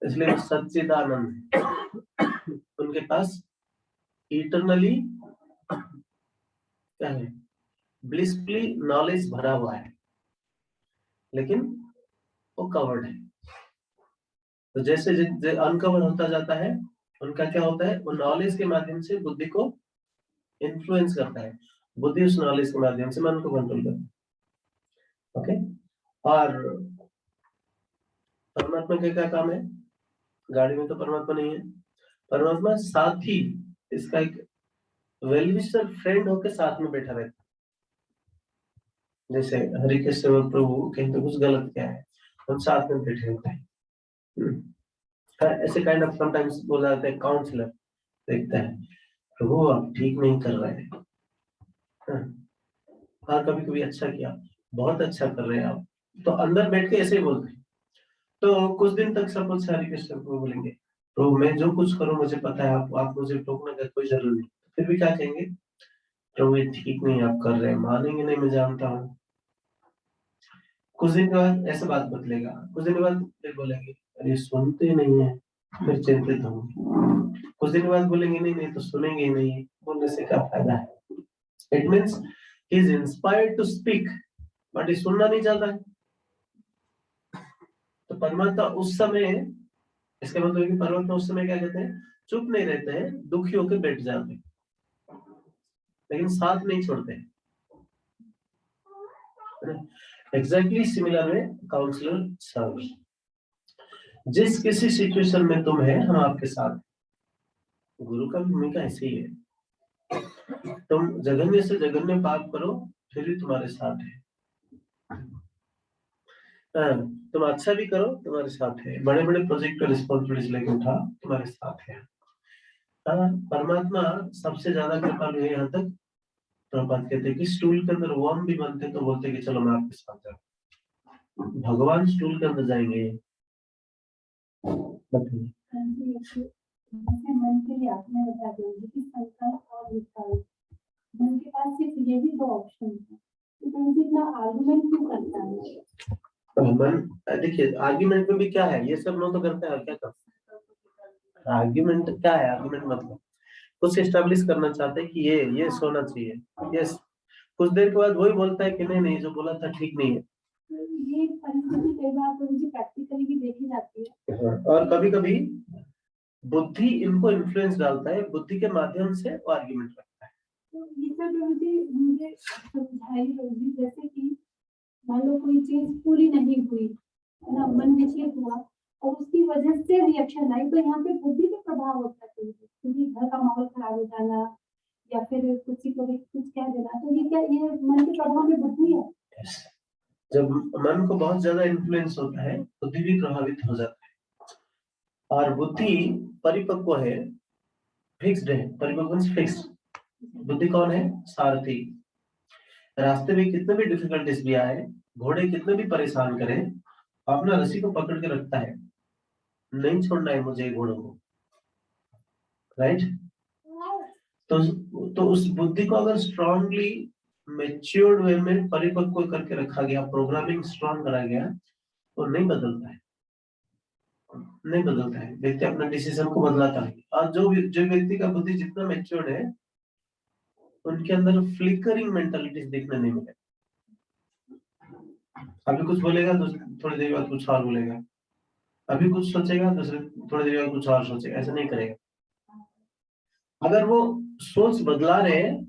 Speaker 1: इसलिए सच्चिदानंद, उनके पास इटरनली क्या है, ब्लिसफुली नॉलेज भरा हुआ है, लेकिन वो कवर्ड है। तो जैसे अनकवर होता जाता है, उनका क्या होता है, वो नॉलेज के माध्यम से बुद्धि को इन्फ्लुएंस करता है, बुद्धि उस नॉलेज के माध्यम से मन को कंट्रोल करता है। ओके, और परमात्मा का क्या काम है? गाड़ी में तो परमात्मा नहीं है, परमात्मा साथी, इसका एक वेलविशर फ्रेंड होकर साथ में बैठा रहता है। जैसे हरि के सेवक प्रभु कहीं तो कुछ गलत क्या है, हम साथ में बैठे होते हैं। ऐसे काइंड ऑफ समटाइम्स बोला जाता है, काउंसलर देखता है, प्रभु आप ठीक नहीं कर रहे हैं, हाँ कभी कभी अच्छा किया, बहुत अच्छा कर रहे हैं आप, तो अंदर बैठ के ऐसे ही बोलते हैं। तो कुछ दिन तक सपोज से हरि कृष्ण प्रभु बोलेंगे, प्रभु मैं जो कुछ करूं मुझे पता है, आप मुझे टोकने का कोई जरूरत नहीं, फिर भी क्या कहेंगे, प्रभु ये ठीक नहीं आप कर रहे हैं, मानेंगे नहीं, मैं जानता हूँ। कुछ दिन के बाद ऐसा बात बदलेगा, कुछ दिन के बाद फिर बोलेंगे अरे सुनते नहीं है, फिर चिंतित होंगे। कुछ दिन के बाद बोलेंगे नहीं नहीं तो सुनेंगे ही नहीं, बोलने से क्या फायदा है। It means he is inspired to speak, but ये सुनना नहीं चाहता है। तो परमात्मा उस समय, इसका मतलब है कि परमात्मा उस समय क्या कहते हैं, चुप नहीं रहते हैं, दुखी होकर बैठ जाते हैं, लेकिन साथ नहीं छोड़ते। एग्जैक्टली सिमिलर में काउंसलर सर्व, जिस किसी सिचुएशन में तुम है हम आपके साथ, गुरु का भूमिका ऐसी ही है। तुम जघन्य से जघन्य पाप करो फिर भी तुम्हारे साथ है, तुम अच्छा भी करो तुम्हारे साथ है, बड़े बड़े प्रोजेक्ट पर रिस्पॉन्सिबिलिटी लेके उठा तुम्हारे साथ है। परमात्मा सबसे ज्यादा कृपालु है। यहाँ तक प्रभुपाद कहते हैं कि स्टूल के अंदर वर्म भी बनते तो बोलते कि चलो मैं आपके साथ जाऊँ, भगवान स्टूल के अंदर जाएंगे।
Speaker 5: जैसे मन के लिए आपने बता दिया कि संकल्प और विकल्प, मन के पास सिर्फ ये भी 2 ऑप्शन है, तो तुम इतना आर्गुमेंट क्यों करता है?
Speaker 1: मन देखिए, आर्ग्यूमेंट में भी क्या है, ये सब नो तो करते हैं और क्या करते हैं। आर्ग्यूमेंट क्या है, आर्ग्यूमेंट मतलब कुछ एस्टेब्लिश करना चाहते हैं कि ये होना चाहिए, यस, कुछ देर के बाद वही बोलता है कि नहीं नहीं जो बोला था ठीक नहीं है।
Speaker 5: ये परिस्थिति कई बार तो मुझे प्रैक्टिकली भी देखी जाती है।
Speaker 1: और कभी कभी बुद्धि इनको इन्फ्लुएंस डालता है, बुद्धि के माध्यम से वो आर्ग्यूमेंट करता है।
Speaker 5: तो ये सब मुझे समझाइए, जैसे कि मान लो कोई चीज पूरी नहीं हुई है ना, मन विचलित हुआ और उसकी वजह से रिएक्शन आई, तो यहाँ पे बुद्धि पे प्रभाव होता है, क्योंकि घर का माहौल खराब हो जाना या फिर किसी को भी कुछ कह देना, तो ये क्या ये मन के प्रभाव में बुद्धि है?
Speaker 1: जब मन को बहुत ज्यादा इन्फ्लुएंस होता है, बुद्धि भी प्रभावित हो जाता है। और बुद्धि परिपक्व है, फिक्स्ड है, परिपक्व फिक्स्ड। बुद्धि कौन है? सारथी। रास्ते में कितने भी डिफिकल्टीज भी आए, घोड़े कितने भी परेशान करें, अपना रस्सी को पकड़ के रखता है, नहीं छोड़ना है मुझे घोड़ों को, राइट। तो उस बुद्धि को अगर स्ट्रांगली मैच्योर्ड वे में परिपक्व करके रखा गया, प्रोग्रामिंग स्ट्रांग करा गया, तो नहीं बदलता है, नहीं बदलता है, व्यक्ति अपना डिसीजन को बदलाता है। और जो व्यक्ति का बुद्धि जितना मैच्योर्ड है, उनके अंदर फ्लिकरिंग मेंटालिटी देखने नहीं मिलेगा। अभी कुछ बोलेगा थोड़ी देर बाद कुछ और बोलेगा, अभी कुछ सोचेगा दूसरे थोड़ी देर बाद कुछ और सोचेगा, ऐसा नहीं करेगा। अगर वो सोच बदला रहे हैं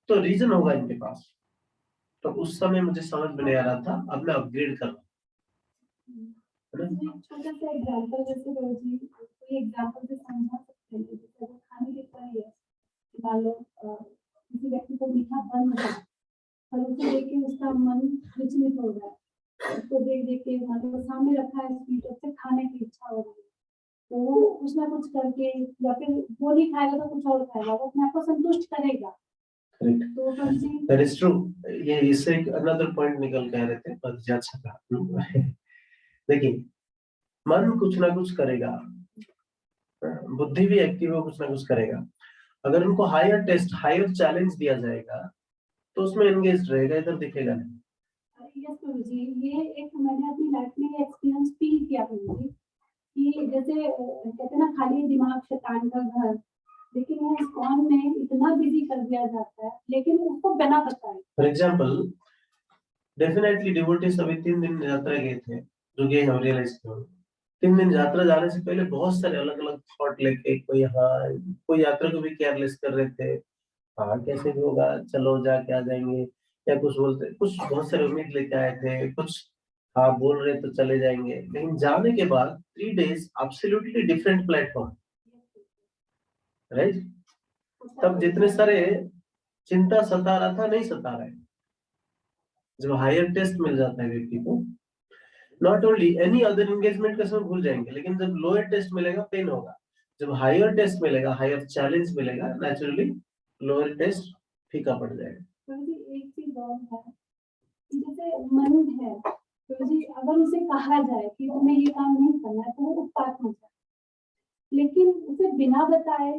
Speaker 1: तो रीजन होगा इनके पास। तो उस समय मुझे समझ में नहीं आ रहा था, अब मैं अपग्रेड कर रहा हूँ।
Speaker 5: छोटा सा एग्जांपल, जैसे रोजी कोई एग्जांपल से समझा सकते हैं, जैसे खाने के ऊपर है, मान लो किसी व्यक्ति को मीठा बंद है और उसे देख के उसका मन विचलित हो रहा है, उसको देख देख के मतलब सामने रखा है स्वीट, उससे खाने की इच्छा हो रही है, तो वो कुछ ना कुछ करके या फिर वो नहीं खाएगा तो कुछ और खाएगा, वो अपने आप को संतुष्ट करेगा। तो
Speaker 1: That is true। ये इससे एक another point निकल के आ रहे थे, पर अच्छा था। देखिए, मन कुछ ना कुछ करेगा, बुद्धि भी एक्टिव है, कुछ ना कुछ करेगा। अगर उनको हायर टेस्ट, हायर चैलेंज दिया जाएगा तो उसमें एंगेज रहेगा, इधर दिखेगा नहीं।
Speaker 5: यस गुरुजी, ये एक मैंने अपनी लाइफ में एक्सपीरियंस फील किया गुरुजी, कि जैसे कहते हैं ना खाली दिमाग शैतान का घर, लेकिन यहाँ इस्कॉन में इतना बिजी कर दिया जाता है, लेकिन उसको बिना बताए
Speaker 1: फॉर एग्जाम्पल डेफिनेटली डिवोटीज अभी 3 दिन यात्रा गए थे, जो गए हम रियलाइज किया। 3 दिन यात्रा जाने से पहले बहुत सारे अलग अलग थॉट लेके कोई यात्रा को भी केयरलेस कर रहे थे, हाँ कैसे भी होगा, चलो जाके आ जाएंगे, या कुछ बोलते, कुछ बहुत सारे उम्मीद लेके आए थे, कुछ हाँ बोल रहे तो चले जाएंगे, लेकिन जाने के बाद 3 days absolutely different platform, right. तब जितने सारे चिंता सता रहा था नहीं सता रहा है। जब हायर टेस्ट मिल जाता है व्यक्ति को, not only any other engagement का समय भूल जाएंगे, लेकिन जब लोअर टेस्ट मिलेगा पेन होगा, जब हायर टेस्ट मिलेगा, हायर चैलेंज मिलेगा, नेचुरली लोअर टेस्ट फीका पड़ जाएगा।
Speaker 5: तो एक चीज और है, जैसे मन है, तो जी अगर उसे कहा जाए कि तुम्हें ये काम नहीं करना है तो वो उत्पात हो जाए, लेकिन उसे बिना बताए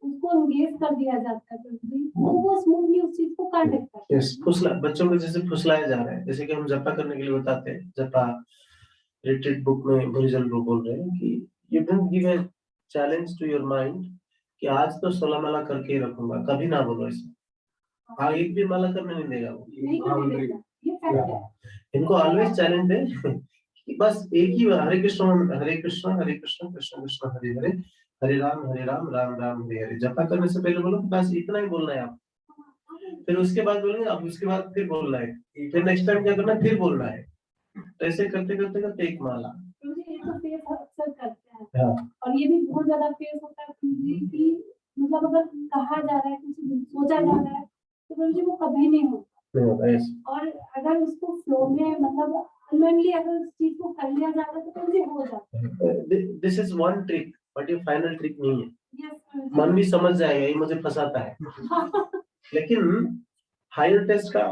Speaker 5: उसको एंगेज कर दिया जाता है, तो जी वो स्मूथली उस चीज को कर देता है।
Speaker 1: यस, फुसला बच्चों को जैसे फुसलाया जा रहा है, जैसे कि हम जपा करने के लिए बताते हैं, जपा रिट्रीट बुक में भुजल वो बोल रहे हैं कि you don't give a challenge to your mind कि आज तो 16 माला करके ही रखूंगा, कभी ना बोलो ऐसे, हाँ एक भी माला करने नहीं देगा वो,
Speaker 5: नहीं करने देता, ये फैक्ट है।
Speaker 1: इनको ऑलवेज चैलेंज है कि बस एक ही हरे कृष्ण हरे कृष्ण हरे कृष्ण कृष्ण कृष्ण हरे हरे हरे राम राम राम हरे हरे। जपा करने से पहले बोलो बस इतना ही बोलना है आप, फिर उसके बाद बोलेंगे आप, उसके बाद फिर बोलना है, फिर नेक्स्ट टाइम क्या करना है, फिर बोलना है, तो ऐसे करते करते करते एक माला।
Speaker 5: मुझे ये तो फेस अक्सर करते हैं,
Speaker 1: हाँ
Speaker 5: और ये भी बहुत ज्यादा फेस होता है मुझे कि मतलब अगर कहा जा रहा है, कुछ सोचा जा रहा है, तो मुझे वो कभी नहीं होता,
Speaker 1: नहीं होता है।
Speaker 5: और अगर उसको फ्लो में मतलब अननोइंगली अगर उस चीज को कर लिया जाता है तो मुझे हो जाता है।
Speaker 1: This is one trick, but ये फाइनल ट्रिक नहीं है।
Speaker 5: यस
Speaker 1: मन भी समझ जाएगा ये मुझे फंसाता है, लेकिन हायर टेस्ट का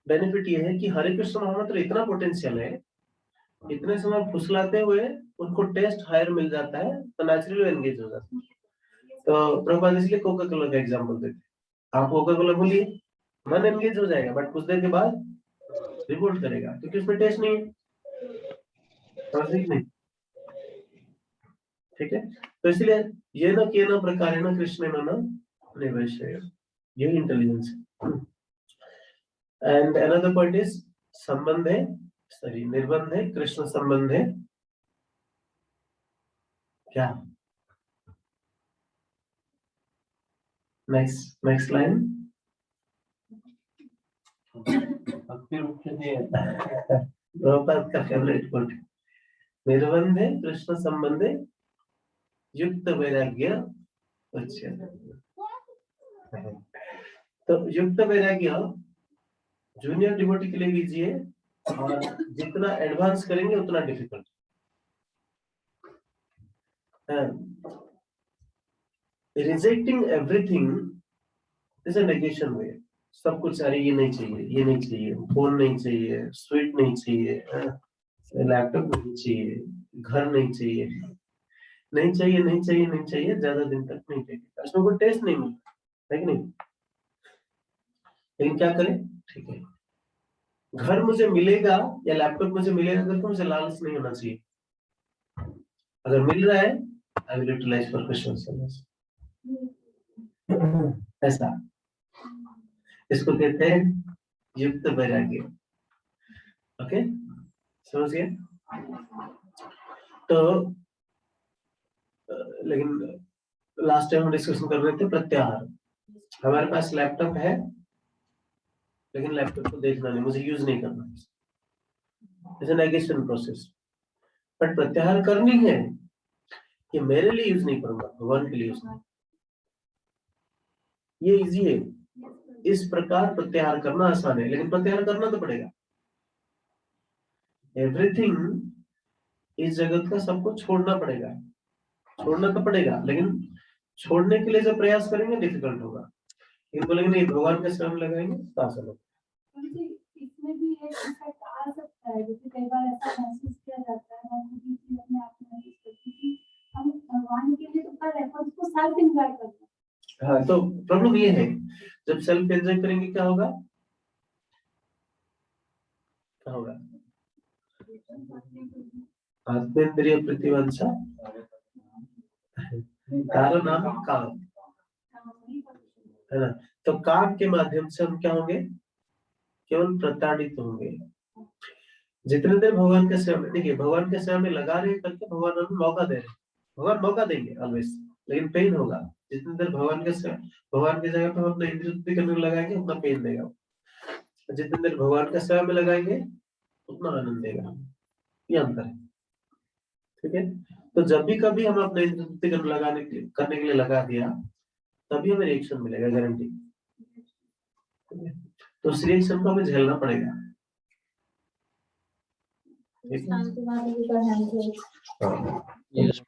Speaker 1: बेनिफिट ये है कि हरे कृष्ण मोहम्मद में इतना पोटेंशियल है, इतने समय फुसलाते हुए उनको टेस्ट हायर मिल जाता है, तो नेचुरली एंगेज हो जाता है। तो प्रभुपाद इसलिए कोका कोला का एग्जांपल देते हैं, आप कोका कोला बोलिए, मन एंगेज हो जाएगा, बट कुछ देर के बाद रिपोर्ट करेगा क्योंकि उसमें टेस्ट नहीं है, समझ नहीं, ठीक है। तो इसलिए ये ना किए ना प्रकार है ना कृष्ण ना निवेश, ये इंटेलिजेंस है। एंड अनदर पॉइंट इज संबंध है, सॉरी निर्बंध है, कृष्ण संबंध है क्या, नेक्स्ट लाइन।
Speaker 2: भक्ति रूप से
Speaker 1: प्रभुपाद का फेवरेट कोट, निर्बंध है कृष्ण संबंध है युक्त वैराग्य उच्यते। तो युक्त वैराग्य जूनियर डिवोटी के लिए भी इजी है, और जितना एडवांस करेंगे उतना डिफिकल्ट है। Rejecting everything is a negation way, सब कुछ, अरे ये नहीं चाहिए, ये नहीं चाहिए, फोन नहीं चाहिए, स्वीट नहीं चाहिए, लैपटॉप नहीं चाहिए, घर नहीं चाहिए, नहीं चाहिए नहीं चाहिए नहीं चाहिए, ज्यादा दिन तक नहीं टिकेगा, उसमें कोई टेस्ट नहीं मिलता है कि नहीं। लेकिन क्या करें, ठीक है, घर मुझे मिलेगा या लैपटॉप मुझे मिलेगा करके मुझे लालच नहीं होना चाहिए, अगर मिल रहा है I will utilize for Krishna service, ऐसा, इसको कहते हैं युक्त वैराग्य। ओके, समझ गए। तो लेकिन लास्ट टाइम हम डिस्कशन कर रहे थे प्रत्याहार, हमारे पास लैपटॉप है लेकिन लैपटॉप को देखना नहीं, मुझे यूज नहीं करना, it's an negation process, but प्रत्याहार करनी है कि मेरे लिए यूज नहीं करूंगा, भगवान के लिए यूज नहीं, ये इजी है। इस प्रकार प्रत्याहार करना आसान है, लेकिन प्रत्याहार करना तो पड़ेगा। एवरीथिंग इस जगत का सबको छोड़ना पड़ेगा, छोड़ना तो पड़ेगा, लेकिन छोड़ने के लिए जो प्रयास करेंगे डिफिकल्ट होगा, लेकिन बोलेंगे नहीं भगवान के शरण लगाएंगे तो आसान होगा।
Speaker 5: इसमें भी एक इफेक्ट आ सकता है, जैसे कई बार ऐसा महसूस किया जाता है, मैं खुद ही चीज अपने आप में महसूस करती हूँ कि हम भगवान के लिए तो कर रहे हैं पर उसको सेल्फ एंजॉय करना।
Speaker 1: हाँ, तो प्रॉब्लम ये है, जब सेल्फ एंजॉय करेंगे क्या होगा, क्या होगा, आत्मेंद्रिय प्रतिवंशा कारण नाम काम, है ना। तो काम के माध्यम से हम क्या होंगे, केवल प्रताड़ित होंगे। जितने देर भगवान के सेवा में, देखिए भगवान के सेवा में लगा रहे करके भगवान हमें मौका दे रहे हैं, भगवान मौका देंगे ऑलवेज, लेकिन पेन होगा। जितनी देर भगवान के सेवा, भगवान की जगह पे हम अपना इंद्रिय तृप्ति करने में लगाएंगे उतना पेन देगा, जितनी देर भगवान के सेवा में लगाएंगे उतना आनंद देगा। ये अंतर है, ठीक है। तो जब भी कभी हम अपने इंद्रिय तृप्ति करने के लिए लगा दिया, तभी हमें रिएक्शन मिलेगा, गारंटी। तो उस रिएक्शन को हमें झेलना पड़ेगा।
Speaker 5: शांति वाले भी कर हैं।
Speaker 6: Yes.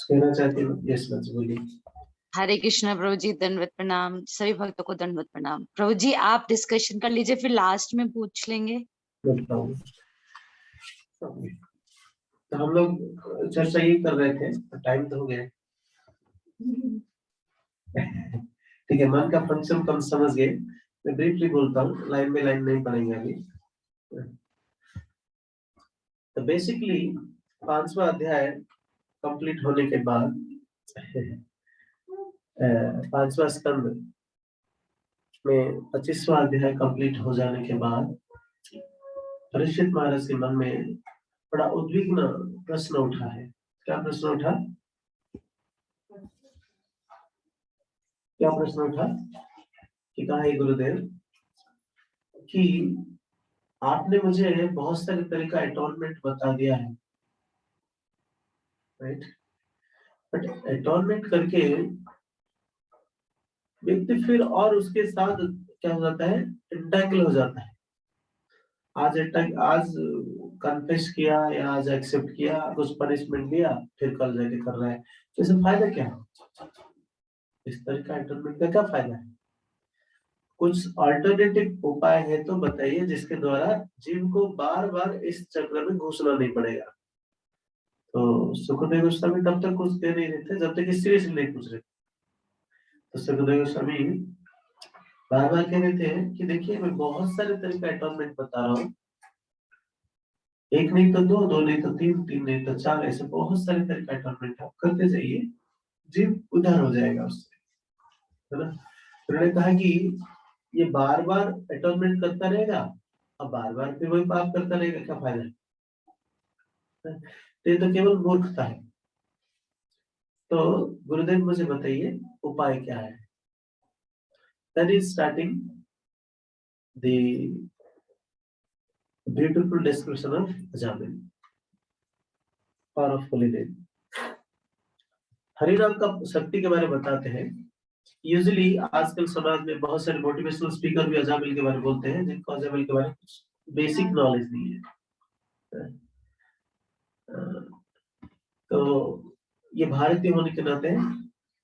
Speaker 1: कहना चाहती हूँ, यस बस बोलिए।
Speaker 7: हरे कृष्णा प्रभु जी, दंडवत प्रणाम, सभी भक्तों को दंडवत प्रणाम। प्रभु जी आप डिस्कशन कर लीजिए, फिर लास्ट में पूछ लेंगे।
Speaker 1: बताऊं। तो हम लोग चर्चा ये कर रहे थे, टाइम तो हो गया। ठीक है, मन का फंक्शन कम समझ गए। मैं ब्रीफली बोलता हूँ, लाइन बाय लाइन नहीं पढ़ेंगे अभी। तो बेसिकली 5वां अध्याय कंप्लीट होने के बाद 5वां स्कंद में 25वां अध्याय कंप्लीट हो जाने के बाद परीक्षित महाराज के मन में बड़ा उद्विग्न प्रश्न उठा है। क्या प्रश्न उठा? क्या प्रश्न उठा कि कहा, हे गुरुदेव कि आपने मुझे बहुत सारे तरह का अटोनमेंट बता दिया है, राइट? बट अटोनमेंट करके व्यक्ति फिर और उसके साथ क्या हो जाता है, इंटैंगल हो जाता है। आज कन्फेस किया या आज एक्सेप्ट किया, कुछ पनिशमेंट दिया, फिर कल जाके कर रहा है, तो इससे फायदा क्या है? इस तरह का अटोनमेंट का क्या फायदा है? कुछ अल्टरनेटिव उपाय है तो बताइए, जिसके द्वारा जीव को बार बार इस चक्र में घुसना नहीं पड़ेगा। तो सुखदेव गोस्वामी तब तक कुछ दे नहीं रहे थे जब तक सीरियसली नहीं पूछ रहे। तो सुखदेव गोस्वामी बार बार कह रहे थे कि देखिए मैं बहुत सारे तरह का अटोनमेंट बता रहा हूँ, एक नहीं तो दो, दो नहीं तो तीन, तीन नहीं तो चार, ऐसे बहुत सारे तरह का अटोनमेंट आप करते जाइए, जीव उद्धार हो जाएगा उससे, है ना। उन्होंने कहा कि ये बार बार अटोनमेंट करता रहेगा, अब बार बार फिर वही पाप करता रहेगा, क्या फायदा है? तो ये तो केवल मूर्खता है। तो गुरुदेव मुझे बताइए उपाय क्या है? That is starting the beautiful description of Ajamil, power of holy name. हरिनाम का शक्ति के बारे में बताते हैं। यूजुअली आजकल समाज में बहुत सारे मोटिवेशनल स्पीकर भी अजामिल के बारे में बोलते हैं, जिनको अजामिल के बारे में कुछ बेसिक नॉलेज नहीं है। तो ये भारतीय होने के नाते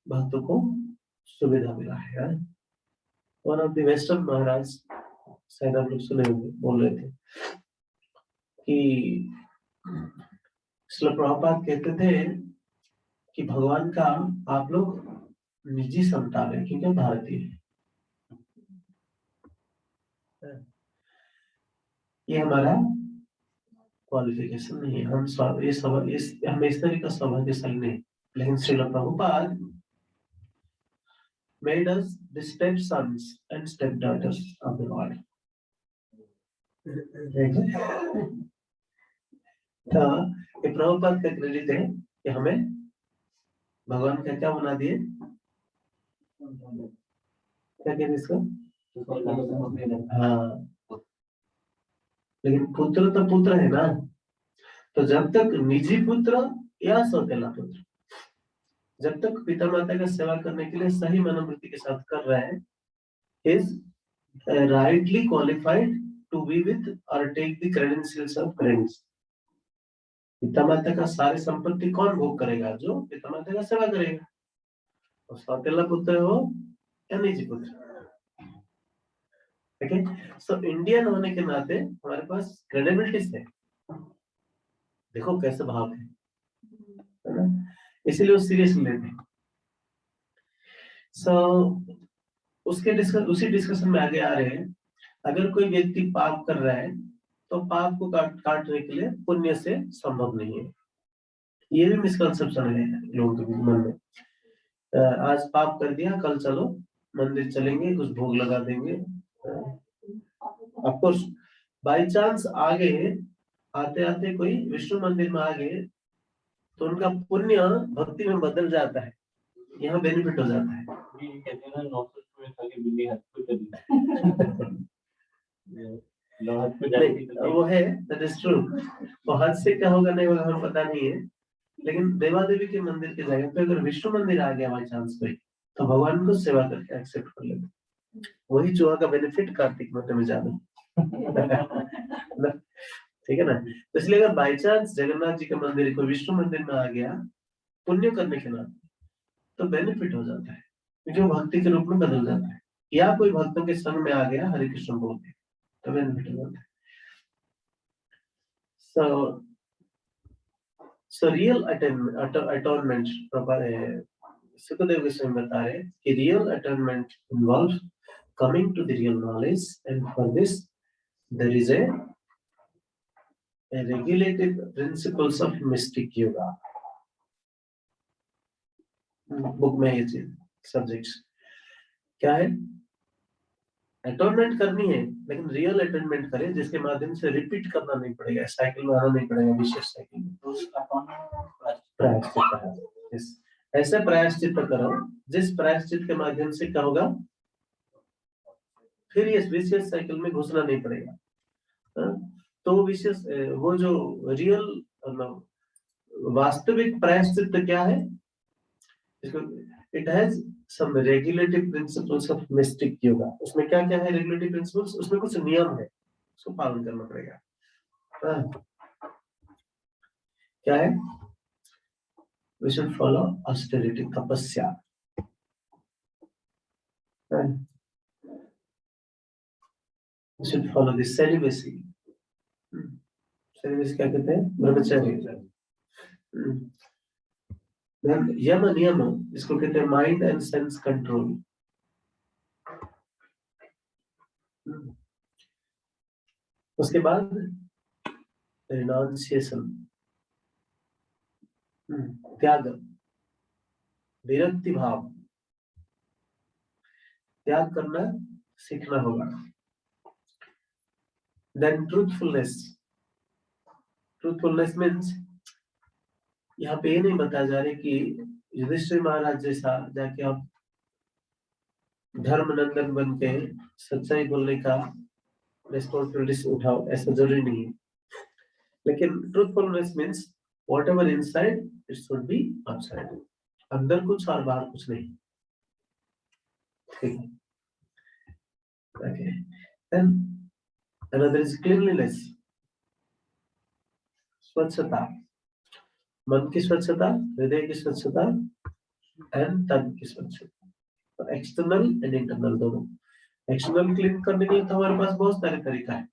Speaker 1: भक्तों को सुविधा मिला है। वन ऑफ द वेस्टर्न महाराज, शायद आप लोग सुने होंगे, बोल रहे थे कि श्रील प्रभुपाद कहते थे कि भगवान का आप लोग निजी संतान है, क्योंकि भारतीय है। ये हमारा क्वालिफिकेशन नहीं है, हम हमें इस तरह का सौभाग्यशाली नहीं। लेकिन Srila Prabhupada made us the stepsons and stepdaughters of the Lord. तो ये प्रभुपाद का क्रेडिट है कि हमें भगवान का क्या बना दिए, क्या कहते हैं इसको? हाँ, लेकिन पुत्र तो पुत्र है ना। तो जब तक निजी पुत्र या सौतेला पुत्र, जब तक पिता माता का सेवा करने के लिए सही मनोवृत्ति के साथ कर रहा है, is rightly qualified to be with or take the credentials of parents. पिता माता का सारी संपत्ति कौन भोग करेगा? जो पिता माता का सेवा करेगा, और सौतेला पुत्र हो या निजी पुत्र। ठीक है, सो इंडियन होने के नाते हमारे पास क्रेडिबिलिटीज है। देखो कैसे भाव है ना, इसीलिए वो सीरियसली लेते हैं। उसी डिस्कशन में आगे आ रहे हैं, अगर कोई व्यक्ति पाप कर रहा है तो पाप को काटने के लिए पुण्य से संभव नहीं है। ये भी मिसकंसेप्शन है लोगों के मन में आज पाप कर दिया, कल चलो मंदिर चलेंगे, कुछ भोग लगा देंगे। ऑफ कोर्स बाई चांस आगे आते आते कोई विष्णु मंदिर में आ गए तो उनका पुण्य भक्ति में बदल जाता है, यहाँ बेनिफिट हो जाता है।
Speaker 2: ये कहते हैं ना, 900 में खाली बिल्ली हाथ को चली हाथ को जाएगी तो
Speaker 1: वो है, दैट इज ट्रू। वो हाथ से क्या होगा नहीं होगा हमें पता नहीं है, लेकिन देवा देवी के मंदिर की जगह पे अगर विष्णु मंदिर आ गया बाई चांस कोई, तो भगवान को सेवा करके एक्सेप्ट कर लेते। वही चूहा का बेनिफिट कार्तिक महीने में ज्यादा ठीक है ना। तो इसलिए अगर बाई चांस जगन्नाथ जी के मंदिर को विष्णु मंदिर में आ गया पुण्य करने के नाते, तो बेनिफिट हो जाता है, क्योंकि वो भक्ति के रूप में बदल जाता है। या कोई भक्तों के संग में आ गया हरे कृष्ण बोल के, तो बेनिफिट हो जाता है। So real atonement, Sukhdev Goswami बता रहे हैं कि real atonement involves coming to the real knowledge, and for this there is a regulative principles of mystic yoga. Book में ये चीज सब्जेक्ट्स क्या है, अटोनमेंट करनी है लेकिन रियल अटोनमेंट करे, जिसके माध्यम से रिपीट करना नहीं पड़ेगा, साइकिल में आना नहीं पड़ेगा, विशेष साइकिल में। प्रायश्चित, ऐसे प्रायश्चित करो जिस प्रायश्चित के माध्यम से क्या होगा, फिर ये विशेष साइकिल में घुसना नहीं पड़ेगा। तो विशेष वो जो रियल मतलब वास्तविक प्रायश्चित क्या है, it has some regulative principles of mystic yoga. उसमें क्या क्या है regulative principles, उसमें कुछ नियम है, उसको पालन करना पड़ेगा। क्या है, we should follow austerity, तपस्या। we should follow the celibacy। celibacy क्या कहते हैं, ब्रह्मचर्य। यम नियम इसको कहते हैं माइंड एंड सेंस कंट्रोल। उसके बाद रिनाउंसिएशन, त्याग, विरक्ति भाव, त्याग करना सीखना होगा। देन ट्रूथफुलनेस, ट्रूथफुलनेस मीन्स यहाँ पे ये नहीं बताया जा रहा कि युधिष्ठिर महाराज जैसा जाके आप धर्मनंदन बन के सच्चाई बोलने का रिस्पॉन्सिबिलिटी उठाओ, ऐसा जरूरी नहीं है। लेकिन truthfulness means whatever inside it should be outside, अंदर कुछ और बाहर कुछ नहीं। ठीक है, okay. Then another is cleanliness, स्वच्छता, मन की स्वच्छता, हृदय की स्वच्छता एंड तन की स्वच्छता, एक्सटर्नल एंड इंटरनल दोनों। एक्सटर्नल क्लीन करने के लिए तो हमारे पास बहुत सारे तरीका है,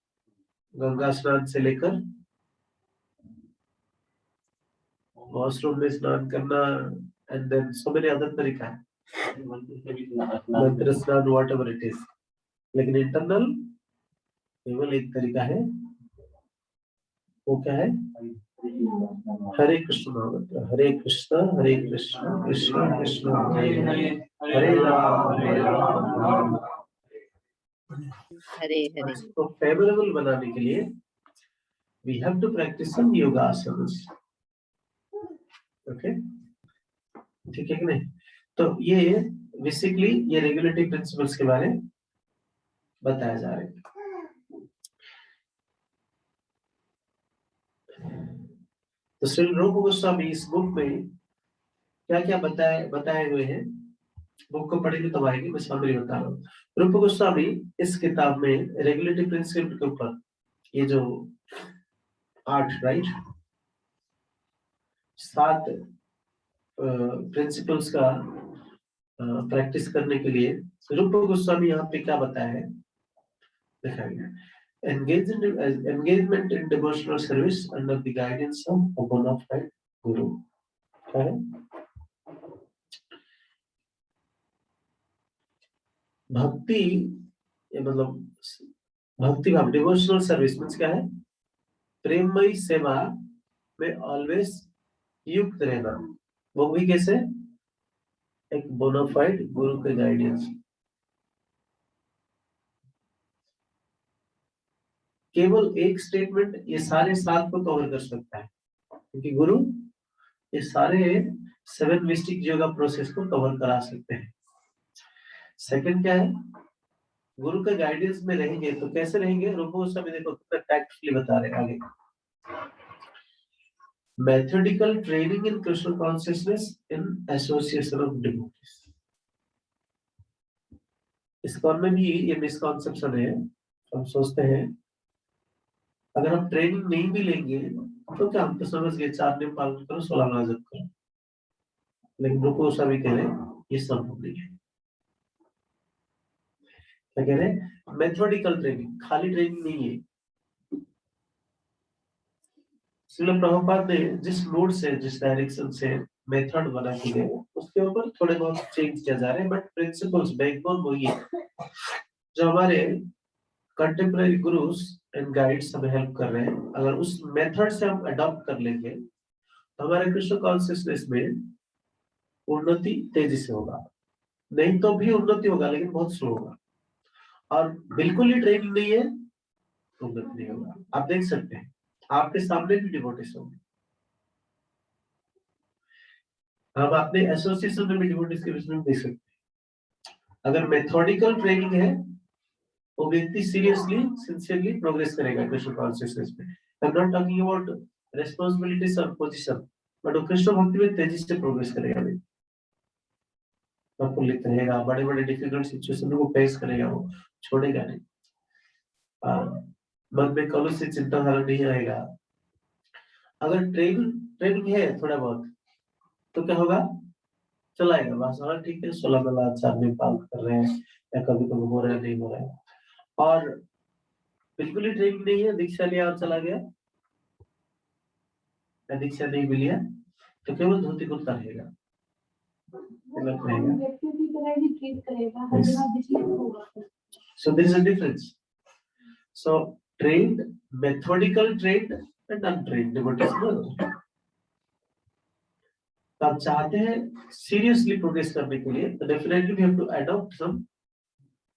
Speaker 1: गंगा स्नान से लेकर वॉशरूम में स्नान करना, and then so many other तरीका है, मंत्र स्नान, व्हाटएवर इट इज। लेकिन इंटरनल केवल एक तरीका है, वो क्या है, हरे कृष्ण महामंत्र, हरे कृष्ण कृष्ण कृष्ण हरे हरे, हरे राम
Speaker 7: हरे हरे।
Speaker 1: तो फेवरेबल बनाने के लिए we have to practice some yoga asanas, okay? ठीक है कि नहीं। तो ये बेसिकली ये रेगुलेटरी प्रिंसिपल्स के बारे में बताया जा रहा है। तो श्री रूप गोस्वामी इस बुक में क्या क्या बताए हुए हैं, बुक को पढ़ेंगे तब आएगी, मैं समरी बता रहा हूँ। रूप गोस्वामी इस किताब में रेगुलेटरी प्रिंसिपल के ऊपर ये जो 8 राइट 7 प्रिंसिपल्स का प्रैक्टिस करने के लिए रूप गोस्वामी यहाँ पे क्या बताया है, दिखाया गया। Engagement in devotional service under the guidance of a bona fide guru, क्या है, भक्ति, ये मतलब भक्ति भाव, डिवोशनल सर्विस मीन्स क्या है, प्रेममयी सेवा में ऑलवेज युक्त रहना। वो भी कैसे, एक बोनाफाइड गुरु के गाइडेंस। केवल एक स्टेटमेंट ये सारे 7 को कवर कर सकता है, क्योंकि गुरु ये सारे 7 मिस्टिक योगा प्रोसेस को कवर करा सकते हैं। सेकंड क्या है, गुरु के गाइडेंस में रहेंगे तो कैसे रहेंगे, रूप गोस्वामी देखो कितना टैक्टफुली बता रहे हैं आगे। Methodical training in Krishna consciousness in association of devotees. इस कॉर्न में भी ये मिसकॉन्सेप्शन है। हम सोचते हैं अगर हम ट्रेनिंग नहीं भी लेंगे तो क्या, हम तो समझ गए 4 दिन पालन करो 16 नाम जप करो, लेकिन रूप गोस्वामी कह रहे हैं ये संभव नहीं है। क्या कह रहे हैं, मेथोडिकल ट्रेनिंग, खाली ट्रेनिंग नहीं है। श्रील प्रभुपाद ने जिस मोड से, जिस डायरेक्शन से मेथड बना के गए उसके ऊपर थोड़े बहुत चेंज किया जा रहे हैं, बट प्रिंसिपल्स बैकबोन वही है। जो हमारे कंटेम्पररी गुरुस एंड गाइड्स हमें हेल्प कर रहे हैं, अगर उस मेथड से हम अडॉप्ट कर लेंगे तो हमारे कृष्ण कॉन्शियसनेस में उन्नति तेजी से होगा। नहीं तो भी उन्नति होगा, लेकिन बहुत स्लो होगा। और बिल्कुल ही ट्रेनिंग नहीं है तो उन्नति नहीं होगा। आप देख सकते हैं आपके सामने भी डिवोटीज होंगे, हम अपने एसोसिएशन में भी डिवोटीज के बीच में देख सकते हैं। अगर मेथोडिकल ट्रेनिंग है वो व्यक्ति सीरियसली सिंसियरली प्रोग्रेस करेगा कृष्ण कॉन्शियसनेस में। I am not talking about responsibilities और पोजीशन, बट वो कृष्ण भक्ति में तेजी से प्रोग्रेस करेगा। प्रफुल्लित रहेगा, बड़े बड़े डिफिकल्ट सिचुएशन को फेस करेगा, वो छोड़ेगा नहीं। मन में कलुष से चिंताधारा नहीं आएगा। अगर ट्रेनिंग है थोड़ा बहुत तो क्या होगा, चलाएगा बस, हाँ ठीक है 16 वाला 4 दिन पालन कर रहे हैं या कभी कभी हो रहा है, नहीं हो रहा है। और बिल्कुल ही ट्रेनिंग नहीं है, दीक्षा लिया और चला गया, या दीक्षा नहीं भी लिया तो केवल धोती कुर्ता रहेगा,
Speaker 5: व्यक्ति की तरह ही ट्रीट करेगा, हर जगह विचलित होगा।
Speaker 1: So there is a difference. So trained, methodical trained and untrained devotees. तो आप चाहते हैं सीरियसली प्रोग्रेस करने के लिए तो definitely we have to adopt some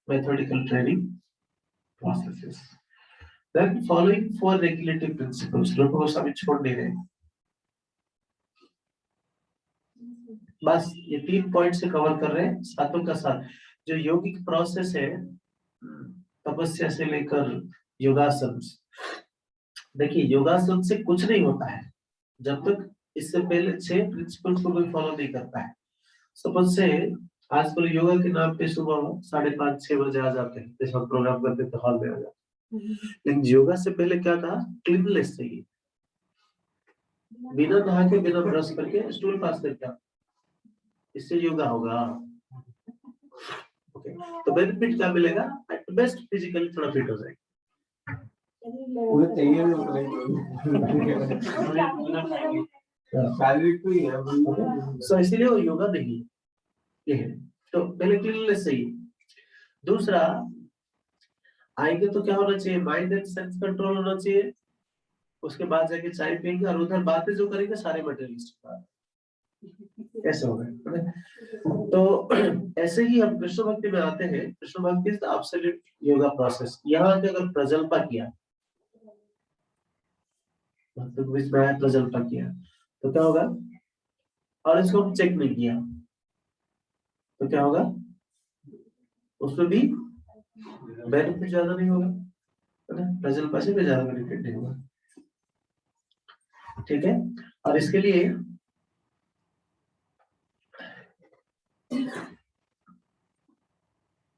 Speaker 1: methodical training processes. Then following 4 regulative principles, लोगों को सभी छोड़ नहीं रहे। बस ये 3 पॉइंट से कवर कर रहे हैं सातों का साथ। जो योगिक प्रोसेस है तपस्या से लेकर योगासन, देखिए योगासन से कुछ नहीं होता है जब तक इससे पहले 6 प्रिंसिपल्स को कोई फॉलो नहीं करता है। सपोज से आजकल योगा के नाम पे सुबह 5:30-6 बजे आ जाते हैं, जैसे हम प्रोग्राम करते तो हॉल में आ जाते हैं, लेकिन योगा से पहले क्या था, क्लीननेस चाहिए। बिना नहा के बिना ब्रश करके स्टूल पास करके इससे योगा होगा। ओके, तो बेनिफिट क्या मिलेगा, एट बेस्ट फिजिकली थोड़ा फिट हो जाएगा।
Speaker 3: उन्हें चाहिए नहीं, शारीरिक तो ही है।
Speaker 1: सो इसीलिए वो योगा नहीं है, ये है। तो पहले क्लीननेस चाहिए। दूसरा, आएंगे तो क्या होना चाहिए, माइंड एंड सेंस कंट्रोल होना चाहिए। उसके बाद जाके चाय पियेंगे और उधर बातें जो करेंगे सारे मटेरियलिस्ट कैसे होगा। तो ऐसे ही हम कृष्ण भक्ति में आते हैं। कृष्ण भक्ति is the absolute yoga process. यहाँ के अगर प्रजल्पा किया, तो बीच में प्रजल्पा किया तो क्या होगा, और इसको हम चेक नहीं किया तो क्या होगा, उसमें भी बेनिफिट ज्यादा नहीं होगा, है ना। प्रजल्पा से भी ज्यादा बेनिफिट नहीं होगा, ठीक है। और इसके लिए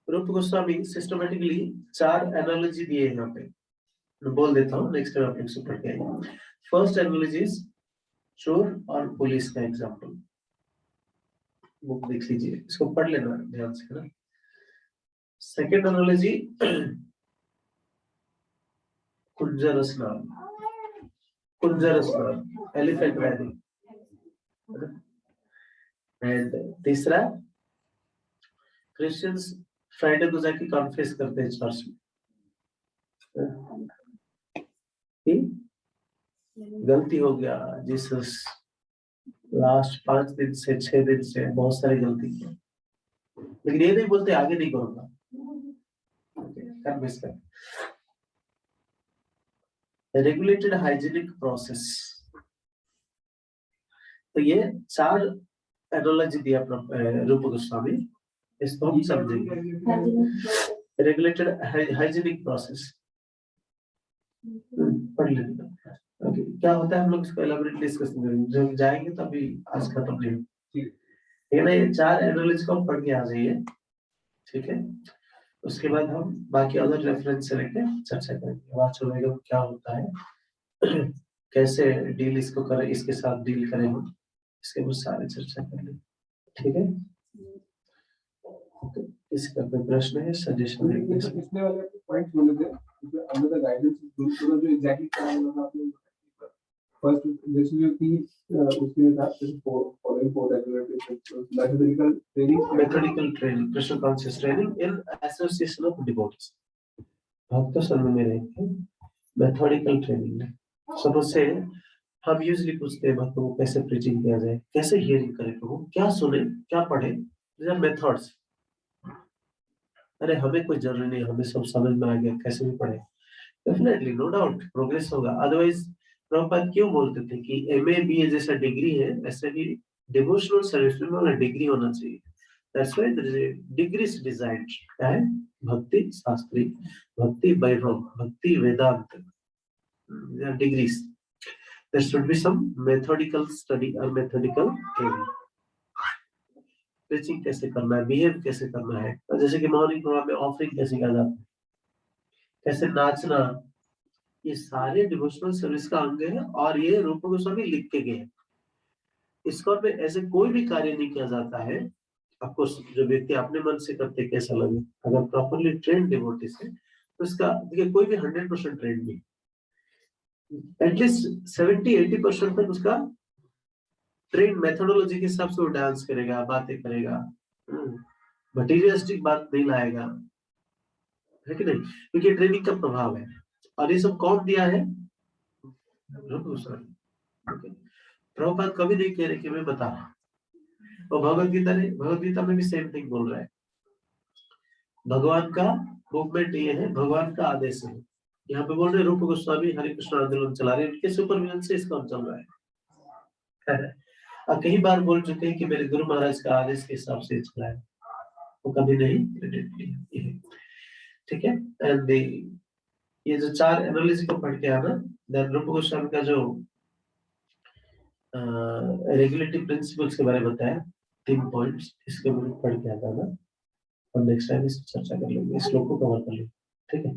Speaker 1: रूप गोस्वामी सिस्टमेटिकली 4 एनालॉजी दिए यहाँ पे, मैं बोल देता हूँ, नेक्स्ट टाइम आप लोग से पढ़ के आएंगे। फर्स्ट एनालॉजी इज चोर और पुलिस का एग्जांपल। बुक देख लीजिए, इसको पढ़ लेना ध्यान से, है ना। सेकंड एनालॉजी कुंजर स्नान, एलिफेंट वैली। एंड तीसरा, क्रिश्चियंस फ्राइडे को जाके कॉन्फेस करते हैं चर्च में कि गलती हो गया, जीसस लास्ट 5 दिन से 6 दिन से बहुत सारी गलती की, लेकिन ये नहीं बोलते आगे नहीं करूंगा। कर मिस कर रेगुलेटेड हाइजीनिक प्रोसेस। तो ये 4 एनोलॉजी दिया रूप गोस्वामी, इसको हम समझेंगे। रेगुलेटेड हाइजीनिक प्रोसेस पढ़ लेंगे। ओके, क्या होता है हम लोग इसको एलाबोरेट डिस्कस करेंगे जब जाएंगे, तभी आज खत्म नहीं होगा। ठीक है ना, ये 4 एनोलॉजी को हम पढ़ के आ जाइए, ठीक है। उसके बाद हम बाकी अदर रेफरेंस से लेके चर्चा करेंगे। बात चलेगा क्या होता है, कैसे डील इसको करें, इसके साथ डील करें हम, इसके बहुत सारे चर्चा कर लेंगे, ठीक है। तो इसका कोई प्रश्न है, सजेशन है?
Speaker 3: पिछले वाले पॉइंट्स बोले थे, उसमें अंडर द गाइडेंस जो एग्जैक्टली क्या है आपने फर्स्ट जैसे जो कि उसमें था following 4 regulatory
Speaker 1: methodical training, Krishna conscious training in association of devotees. भक्त संघ में रहकर मेथोडिकल ट्रेनिंग। सपोज से हम यूजुअली पूछते हैं भक्तों को कैसे प्रीचिंग किया जाए, कैसे हियरिंग करें, प्रभु क्या सुने, क्या पढ़े, मेथड्स। अरे हमें कोई जरूरी नहीं, हमें सब समझ में आ गया, कैसे भी पढ़े, डेफिनेटली नो डाउट प्रोग्रेस होगा। अदरवाइज प्रभुपाद क्यों बोलते थे कि एमए बीए जैसा डिग्री है, ऐसे ही डिवोशनल सर्विस में वाला डिग्री होना चाहिए। That's why there is a degrees designed, क्या है, Bhakti Shastri, Bhakti Vaibhav, Bhakti Vedanta, degrees. There should be some methodical study और मेथोडिकल ट्रेनिंग। प्रीचिंग कैसे करना है, बिहेव कैसे करना है, जैसे कि मॉर्निंग प्रोग्राम में ऑफरिंग कैसे किया जाता है, कैसे नाचना, ये सारे डिवोशनल सर्विस का अंग है। और ये रूप गोस्वामी लिख के गए। इसको में ऐसे कोई भी कार्य नहीं किया जाता है, आपको जो व्यक्ति अपने मन से करते कैसा लगे, अगर प्रॉपरली ट्रेन डिवोटी से, तो इसका देखिए कोई भी 100% ट्रेन नहीं, एटलीस्ट 70-80% तक उसका ट्रेन मेथोडोलॉजी के हिसाब से वो डांस करेगा, बातें करेगा, मटीरियलिस्टिक बात नहीं लाएगा, है कि नहीं, क्योंकि ट्रेनिंग का प्रभाव है। और ये सब कौन दिया है, प्रभुपाद कभी नहीं कह रहे कि मैं बता रहा हूं। और भगवत गीता में भी सेम थिंग बोल रहा है। भगवान का मूवमेंट ये है, भगवान का आदेश है। यहाँ पे बोल रहे रूप गोस्वामी हरे कृष्ण आंदोलन चला रहे हैं, उनके सुपरविजन से इसका चल रहा है। और कई बार बोल चुके हैं कि मेरे गुरु महाराज का आदेश के हिसाब से चला है, वो कभी नहीं क्रेडिट लिया, ठीक है। एंड ये जो 4 एनालिसिस को पढ़ के आना, देन रूप गोस्वामी का जो रेगुलेटरी प्रिंसिपल्स के बारे में बताया, 3 पॉइंट्स, इसके बारे में पढ़ के आता ना, और नेक्स्ट टाइम इस चर्चा कर लेंगे, इस श्लोक को कवर कर लेंगे, ठीक है।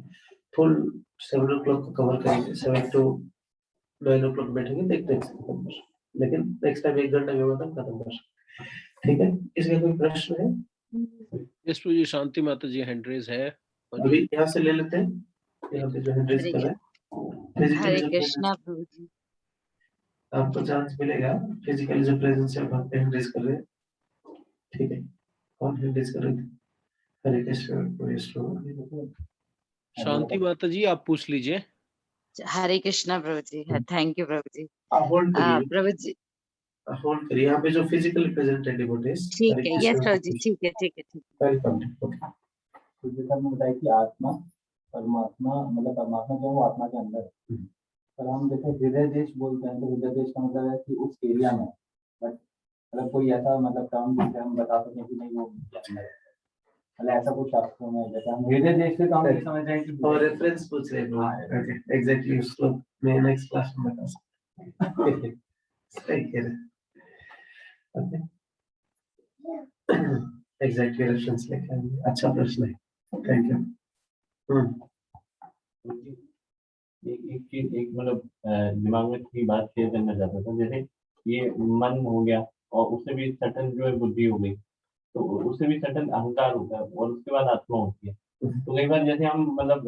Speaker 1: फुल 7 o'clock को कवर करेंगे, 7 to 9 o'clock बैठेंगे, देखते हैं, लेकिन नेक्स्ट टाइम 1 घंटा के बाद हम खत्म कर, ठीक है। इसका कोई प्रश्न है?
Speaker 6: यस प्रभु जी, शांति माता जी हैंड रेज है।
Speaker 1: अभी यहाँ से ले लेते हैं, यहाँ पे जो हैंड रेज कर रहे हैं।
Speaker 7: हरे कृष्णा प्रभु जी।
Speaker 1: आपको चांस मिलेगा, फिजिकली जो प्रेजेंस है भक्त हैंड रेज कर रहे हैं, ठीक है। कौन हैंड रेज कर रहे थे? हरे कृष्ण।
Speaker 6: शांति माता जी आप पूछ लीजिए।
Speaker 7: Hare Krishna Prabhu ji, thank you Prabhu ji.
Speaker 1: Hold करिए,
Speaker 7: प्रभु जी
Speaker 1: होल्ड करिए, यहाँ पे जो फिजिकली प्रेजेंट है डिवोटीज,
Speaker 7: ठीक है, यस प्रभु जी, ठीक है ठीक है ठीक है।
Speaker 1: वेलकम। ओके,
Speaker 8: तो जैसा आपने बताया कि आत्मा परमात्मा, मतलब परमात्मा जो है वो आत्मा के अंदर है। पर हम जैसे हृदय देश बोलते हैं, तो हृदय देश का मतलब है कि उस एरिया में, बट मतलब कोई ऐसा मतलब टर्म जिससे हम बता सकें कि नहीं वो के अंदर है, मतलब ऐसा कुछ शास्त्रों में जैसे हम हृदय देश से काम समझ रहे हैं कि
Speaker 1: और रेफरेंस पूछ रहे हैं। ओके, एग्जैक्टली उसको मैं नेक्स्ट क्लास में बता सकता हूं। सही कह रहे, ओके, एग्जैक्टली रेफरेंस लेके आएंगे। अच्छा प्रश्न है, थैंक यू।
Speaker 2: एक चीज, एक मतलब दिमाग में की बात शेयर करना चाहता था। जैसे ये मन हो गया और उससे भी सटन जो है बुद्धि हो गई, तो उससे भी सटन अहंकार होता है, और उसके बाद आत्मा होती है। तो कई बार जैसे हम मतलब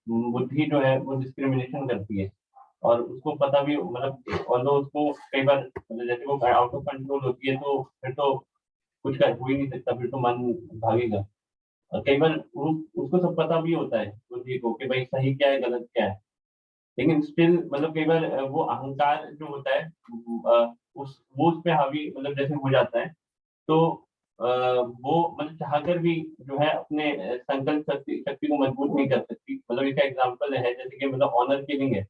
Speaker 2: बुद्धि जो है वो डिस्क्रिमिनेशन करती है, और उसको पता भी मतलब, और उसको कई बार मतलब जैसे वो आउट ऑफ कंट्रोल होती है, तो फिर तो कुछ कर हो ही नहीं सकता, फिर तो मन भागेगा। और कई बार उसको सब पता भी होता है बुद्धि को कि भाई सही क्या है गलत क्या है, लेकिन स्टिल मतलब कई बार वो अहंकार जो होता है वो उस पे हावी मतलब जैसे हो जाता है, तो वो मतलब चाहकर भी जो है अपने संकल्प शक्ति को मजबूत नहीं कर सकती। मतलब इसका एग्जाम्पल है जैसे कि मतलब ऑनर किलिंग है,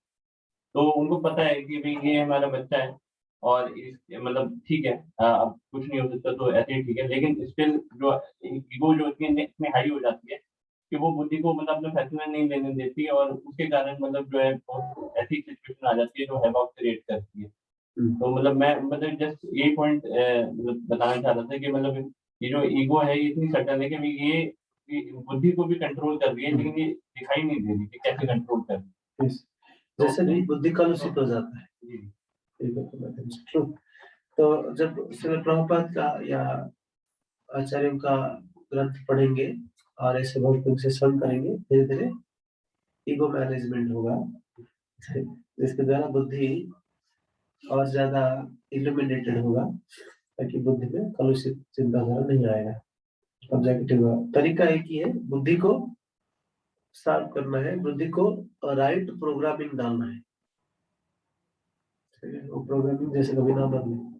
Speaker 2: तो उनको पता है कि भाई ये हमारा बच्चा है और मतलब ठीक है, अब कुछ नहीं हो सकता तो ऐसे ही ठीक है, लेकिन स्टिल जो ईगो जो इतनी हाई हो जाती है कि वो बुद्धि को मतलब अपना फैसला नहीं लेने देती, और उसके कारण मतलब जो है बहुत ऐसी सिचुएशन आ जाती है जो हैवॉक क्रिएट करती है। तो मतलब मैं मतलब जस्ट यही पॉइंट मतलब बताना चाह रहा था कि मतलब ये जो ईगो है ये इतनी सटल है कि भाई ये बुद्धि को भी कंट्रोल कर रही है, लेकिन ये दिखाई नहीं दे रही कि कैसे कंट्रोल कर रही है।
Speaker 1: Yes. जैसे भी बुद्धि कलुषित हो जाता है।
Speaker 2: जी।
Speaker 1: ये बात तो मैं समझ- तो जब श्रील प्रभुपाद का या आचार्यों का ग्रंथ पढ़ेंगे और ऐसे बहुत सेशन करेंगे, धीरे धीरे ईगो मैनेजमेंट होगा, जिसके द्वारा बुद्धि और ज्यादा इल्यूमिनेटेड होगा, ताकि बुद्धि में कलुषित चिंताधारा नहीं आएगा। अब जाके ठीक होगा। तरीका एक ही है, बुद्धि को साफ करना है, बुद्धि को राइट प्रोग्रामिंग डालना है। ठीक है? वो प्रोग्रामिंग जैसे कभी ना बदले।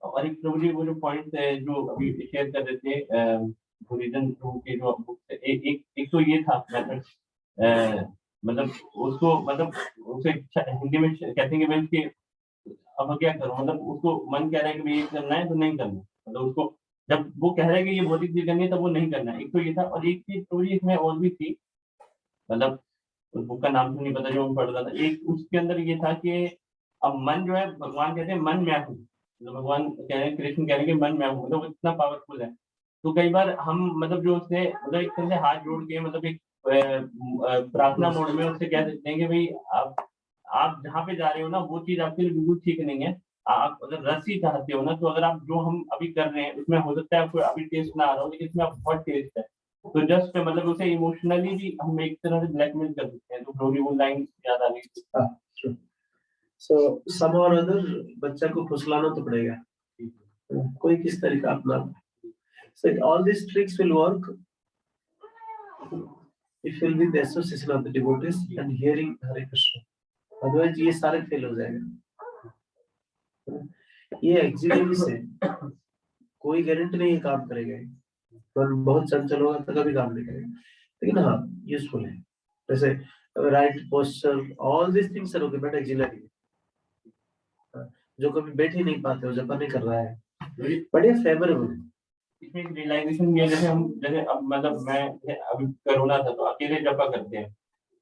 Speaker 2: और एक प्रभु जी वो जो पॉइंट है जो अभी शेयर कर रहे थे ओरिजिन टू के जो बुक से, एक तो ये था मेथड, मतलब उसको मतलब उसे हिंदी में कहते हैं कि भाई कि अब क्या करूं, मतलब उसको मन कह रहा है कि भाई ये करना है तो नहीं करना, मतलब उसको जब वो कह रहा है कि ये भौतिक चीज करनी है तब वो नहीं करना है। एक तो ये था, और एक चीज प्रभु जी इसमें और भी थी, मतलब उस बुक का नाम तो नहीं पता जो मैं पढ़ रहा था, एक उसके अंदर ये था कि अब मन जो है, भगवान कहते हैं मन मैं हूँ, मतलब भगवान कह रहे हैं, कृष्ण कह रहे हैं कि मन मैं हूँ, मतलब वो इतना पावरफुल है। तो कई बार हम मतलब जो उससे मतलब एक तरह से हाथ जोड़ के मतलब एक प्रार्थना मोड में उससे कह सकते हैं कि भाई आप जहाँ पे जा रहे हो ना वो चीज आपके लिए बिल्कुल ठीक नहीं है। आप अगर रस्सी चाहते हो ना, तो अगर आप जो हम अभी कर रहे हैं उसमें हो सकता है आपको अभी टेस्ट ना आ रहा हो, लेकिन इसमें आपको बहुत टेस्ट है, तो जस्ट मतलब उसे इमोशनली भी हम एक तरह से ब्लैकमेल कर सकते हैं। तो फ्लोरी वो लाइन याद आ रही थी।
Speaker 1: So somehow or other बच्चा को फुसलाना तो पड़ेगा, कोई किस तरीका अपना। So all these tricks will work if you'll be the association of the devotees and hearing Hare Krishna. Otherwise ये सारे फेल हो जाएगा। ये एक्सिलेंस है, कोई गारंटी नहीं है काम करेगा, पर बहुत चंचल होगा तो कभी काम नहीं करेगा, लेकिन हाँ यूजफुल है। जैसे right posture, all this things are okay, but axillary जो कभी बैठ ही नहीं पाते हो, जब नहीं कर रहा है, बट ये फेवरेबल है।
Speaker 2: इसमें एक रियलाइजेशन भी है, जैसे हम जैसे अब मतलब मैं अभी कोरोना था तो अकेले जपा करते हैं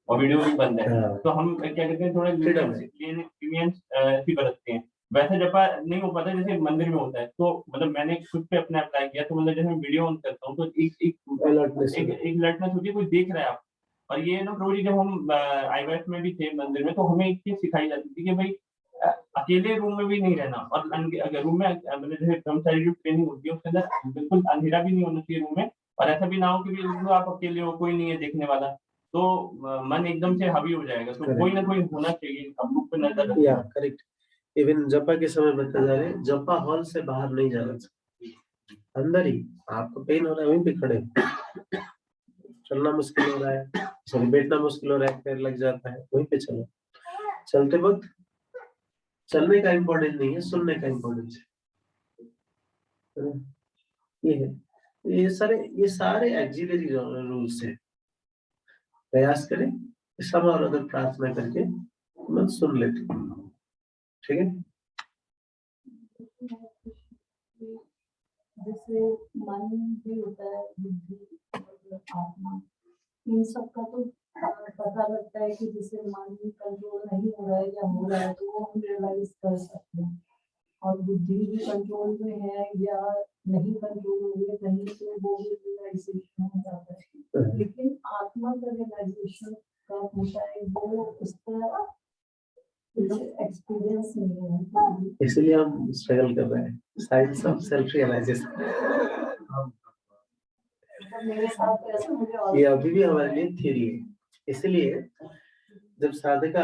Speaker 2: और वीडियो भी बंद है, तो हम क्या करते हैं थोड़ा लीनियंस ऐसी बरतते हैं। वैसे जपा नहीं हो पाता जैसे मंदिर में होता है, तो मतलब मैंने खुद पे अपने अप्लाई किया, तो मतलब जैसे मैं वीडियो ऑन करता हूँ तो एक अलर्टनेस होती है, कोई देख रहा है आप। और ये ना प्रभु जी जब हम आईवेस्ट में भी थे मंदिर में, तो हमें एक चीज सिखाई जाती थी कि भाई अकेले रूम में भी नहीं रहना, और अगर रूम में मतलब जैसे ब्रह्मचारी जो ट्रेनिंग होती है उसके अंदर बिल्कुल अंधेरा भी नहीं होना चाहिए रूम में, और ऐसा भी ना हो कि आप अकेले हो, कोई नहीं है देखने वाला, तो मन एकदम से हावी हो जाएगा। तो कोई ना कोई होना चाहिए, हम लोग पे नजर रखना।
Speaker 1: या करेक्ट। इवन जपा के समय बता जा रहे, जपा हॉल से बाहर नहीं जाना चाहिए, अंदर ही। आपको पेन हो रहा है वहीं पे खड़े, चलना मुश्किल हो रहा है, सॉरी बैठना मुश्किल हो रहा है, पैर लग जाता है, वहीं पे चलो। चलते वक्त चलने का इम्पोर्टेंस नहीं है, सुनने का इम्पोर्टेंस है। ये है, ये सारे एक्सिलरी रूल्स है। प्रयास करें सब और अगर प्रार्थना करके मैं सुन लेती हूँ, ठीक है।
Speaker 5: जैसे मन भी होता है, बुद्धि और आत्मा, इन सब का तो पता लगता है कि जैसे मन कंट्रोल नहीं हो रहा है या हो रहा है, तो वो हम रियलाइज कर सकते हैं। और बुद्धि भी कंट्रोल में है या नहीं कंट्रोल हो रही है कहीं, तो वो भी रियलाइजेशन हो जाता है। लेकिन आत्मा का रियलाइजेशन कब होता है, वो उसका एक्सपीरियंस नहीं है,
Speaker 1: इसलिए हम स्ट्रगल कर रहे हैं, साइंस ऑफ सेल्फ रियलाइजेशन।
Speaker 5: मेरे साथ ऐसा मुझे
Speaker 1: ये अभी भी हमारे लिए थ्योरी है। इसलिए जब साधका,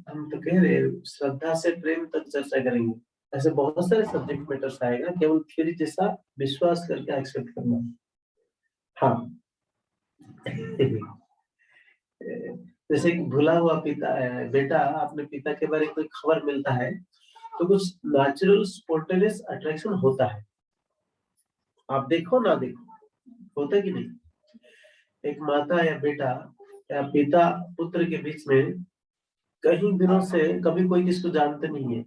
Speaker 1: हम तो कह रहे श्रद्धा से प्रेम तक चर्चा करेंगे, ऐसे बहुत सारे सब्जेक्ट मैटर्स आएगा, केवल थ्योरी जैसा विश्वास करके एक्सेप्ट करना। हाँ जैसे कि भूला हुआ पिता बेटा, अपने पिता के बारे में कोई खबर मिलता है तो कुछ नेचुरल स्पॉन्टेनियस अट्रैक्शन होता है, आप देखो ना देखो, होता है कि नहीं? एक माता या बेटा या पिता पुत्र के बीच में कई दिनों से कभी कोई किसको जानते नहीं है,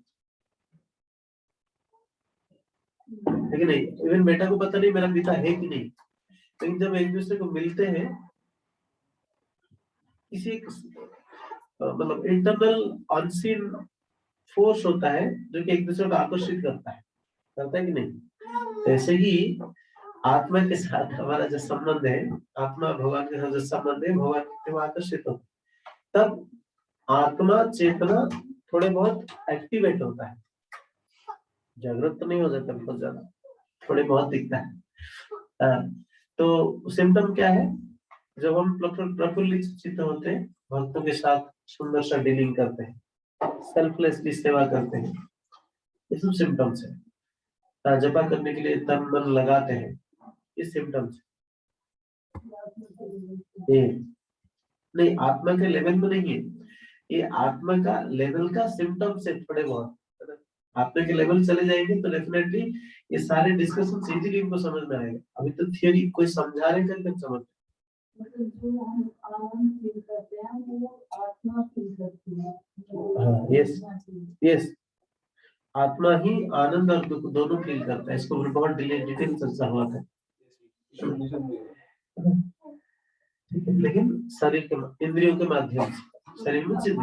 Speaker 1: लेकिन नहीं, इवन बेटा को पता नहीं मेरा पिता है कि नहीं, लेकिन जब एक दूसरे को मिलते हैं, किसी मतलब इंटरनल अनसीन फोर्स होता है जो कि एक दूसरे को आकर्षित करता है कि नहीं? ऐसे ही आत्मा के साथ हमारा जो संबंध है, आत्मा भगवान के साथ जो संबंध है, भगवान के आकर्षित होता है, तब आत्मा चेतना थोड़े बहुत एक्टिवेट होता है, जागृत तो नहीं हो जाता बहुत ज्यादा, थोड़े बहुत दिखता है। तो सिम्टम क्या है? जब हम प्रफुल्लित चित्त होते हैं, भक्तों के साथ सुंदर सा डीलिंग करते हैं, सेल्फलेसली सेवा करते हैं, ये सब सिम्टम्स है। जपा करने के लिए तन मन लगाते हैं, ये सिम्टम्स है। नहीं, आत्मा के लेवल में नहीं है, ये आत्मा का लेवल का सिम्टम्स है थोड़े बहुत। आत्मा के लेवल चले जाएंगे तो डेफिनेटली ये सारे डिस्कशन इजीली इनको समझ में आएगा। अभी तो थियोरी कोई समझा रहे करके समझ,
Speaker 5: मतलब जो हम आनंद फील करते हैं वो आत्मा फील करती है।
Speaker 1: हाँ, यस यस, आत्मा ही आनंद और दुख दोनों फील करता है। इसको बहुत डिटेल चर्चा हुआ था, ठीक है, लेकिन शरीर के इंद्रियों के माध्यम से, शरीर में इंद्रिय।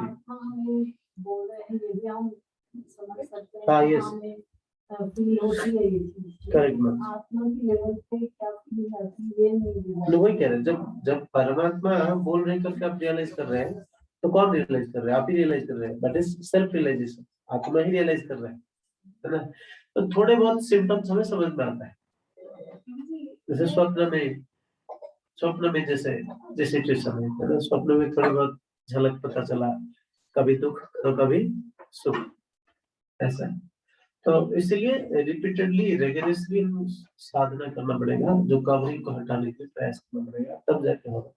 Speaker 5: बोल रहे हैं ये भी हम समझ सकते हैं।
Speaker 1: हाँ, yes.
Speaker 5: फील होती है ये चीज।
Speaker 1: करेक्ट मैम,
Speaker 5: आत्मा की लेवल पे क्या फील होती है ये नहीं।
Speaker 1: वही कह रहे हैं, जब परमात्मा बोल रहे करके आप रियलाइज कर रहे हैं, तो कौन रियलाइज कर रहे हैं? आप ही रियलाइज कर रहे हैं, दैट इज सेल्फ रियलाइजेशन, आत्मा ही रियलाइज कर रहे हैं, है ना? तो थोड़े बहुत सिम्टम्स हमें समझ में आता है, जैसे स्वप्न में जैसे सिचुएशन है ना, स्वप्न में थोड़ी बहुत झलक पता चला, कभी दुख तो कभी सुख, ऐसा। तो इसलिए रिपीटेडली रेगुलरली साधना करना पड़ेगा, जो कवरिंग को हटाने के लिए प्रयास करना पड़ेगा, तब जाके होगा।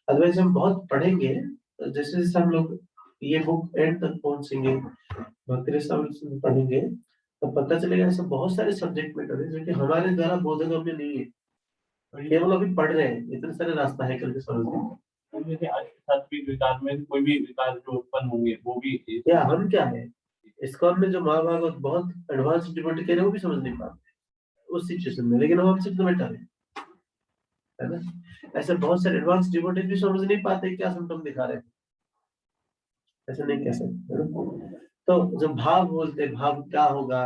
Speaker 1: अदरवाइज हम बहुत पढ़ेंगे, तो जैसे जैसे हम लोग ये बुक एंड तक पहुंचेंगे, भक्ति रसामृत पढ़ेंगे, तो पता चलेगा ऐसे बहुत सारे सब्जेक्ट मैटर है जो कि हमारे द्वारा बोधगम्य नहीं है, केवल अभी पढ़ रहे हैं, इतने सारे रास्ता है करके समझते।
Speaker 2: जैसे सात्विक विकार में कोई भी विकार जो उत्पन्न होंगे वो भी,
Speaker 1: या हम क्या है, इस्कॉन में जो महाभारत बहुत एडवांस डिबेट कह रहे हैं वो भी समझ नहीं पाते उस सिचुएशन में, लेकिन हम हमसे तो बेटर है ना? ऐसे बहुत सारे एडवांस डिबेट भी समझ नहीं पाते क्या सिम्टम दिखा रहे हैं, ऐसे नहीं कह सकते। तो जब भाव बोलते, भाव क्या होगा,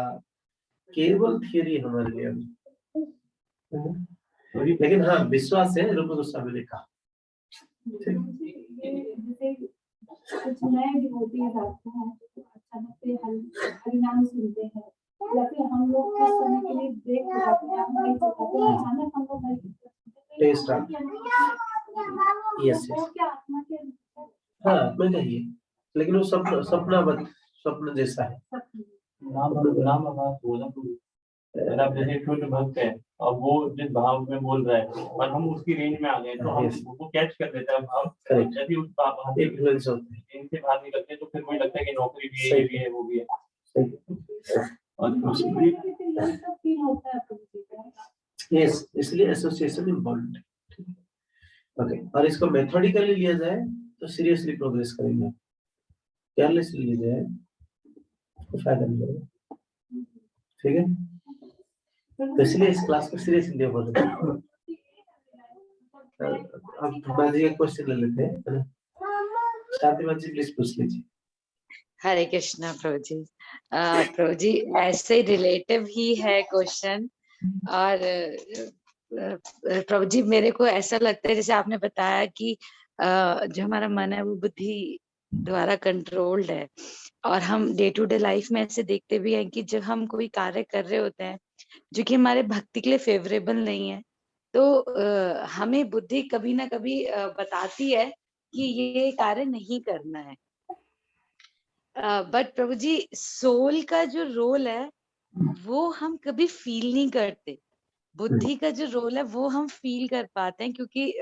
Speaker 1: केवल थियरी हमारे लिए अभी, लेकिन हाँ विश्वास है, रूप गोस्वामी ने कहा।
Speaker 5: जैसे कुछ नए डिवोटीज आते हैं तो अचानक से हरिनाम सुनते हैं, या फिर हम लोग कुछ समय के लिए ब्रेक हो जाते हैं, हम नहीं चलते, तो अचानक हम लोग
Speaker 1: टेस्ट यस,
Speaker 5: वो क्या आत्मा के
Speaker 1: हाँ मैं कहिए, लेकिन वो स्वप्न जैसा है।
Speaker 2: नाम आवाज बोला तो अगर आप जैसे शुद्ध भक्त है और वो जिस भाव में बोल रहा है और हम उसकी रेंज में आ गए तो हम वो कैच कर लेते हैं भाव, यदि उस भाव से इन्फ्लुएंस होते हैं, इनसे बाहर निकलते हैं तो फिर मुझे लगता है कि नौकरी भी है, ये भी है, वो भी है, और
Speaker 1: यस, इसलिए एसोसिएशन इम्पोर्टेंट है। ओके, और इसको मेथोडिकली लिया जाए तो सीरियसली प्रोग्रेस करेंगे, केयरलेसली लिया जाए तो फायदा नहीं होगा, ठीक है? तो इसलिए इस क्लास को सीरियसली लिया बोलते हैं। अब बाजी का क्वेश्चन ले लेते हैं, शांति जी प्लीज पूछ लीजिए।
Speaker 7: हरे कृष्णा प्रभु जी। प्रभु जी ऐसे रिलेटिव ही है क्वेश्चन, और प्रभु जी मेरे को ऐसा लगता है जैसे आपने बताया कि जो हमारा मन है वो बुद्धि द्वारा कंट्रोल्ड है, और हम डे टू डे लाइफ में ऐसे देखते भी हैं कि जब हम कोई कार्य कर रहे होते हैं जो कि हमारे भक्ति के लिए फेवरेबल नहीं है, तो हमें बुद्धि कभी ना कभी बताती है कि ये कार्य नहीं करना है। बट प्रभु जी सोल का जो रोल है वो हम कभी फील नहीं करते, बुद्धि का जो रोल है वो हम फील कर पाते हैं, क्योंकि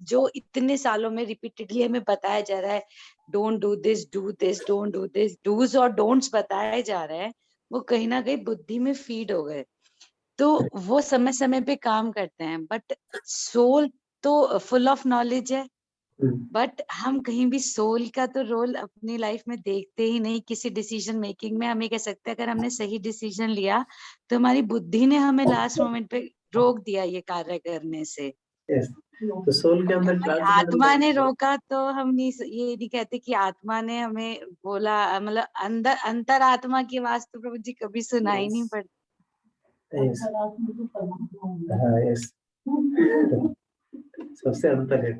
Speaker 7: जो इतने सालों में रिपीटेडली हमें बताया जा रहा है, don't do this, do this, don't do this, do's और डोंट्स बताए जा रहे हैं, वो कहीं ना कहीं बुद्धि में फीड हो गए, तो वो समय समय पे काम करते हैं। बट सोल तो फुल ऑफ नॉलेज है, बट हम कहीं भी सोल का तो रोल अपनी लाइफ में देखते ही नहीं। किसी डिसीजन मेकिंग में हम ये कह सकते हैं, अगर हमने सही डिसीजन लिया तो हमारी बुद्धि ने हमें लास्ट मोमेंट पे रोक दिया ये कार्य करने से।
Speaker 1: Yes. तो सोल के अंदर
Speaker 7: भाई आत्मा ने रोका तो हम नहीं, ये नहीं कहते कि आत्मा ने हमें बोला, मतलब अंदर अंतर आत्मा की आवाज तो प्रभु जी कभी सुनाई नहीं पड़ती।
Speaker 1: Yes. हाँ, yes. सबसे अंतर है।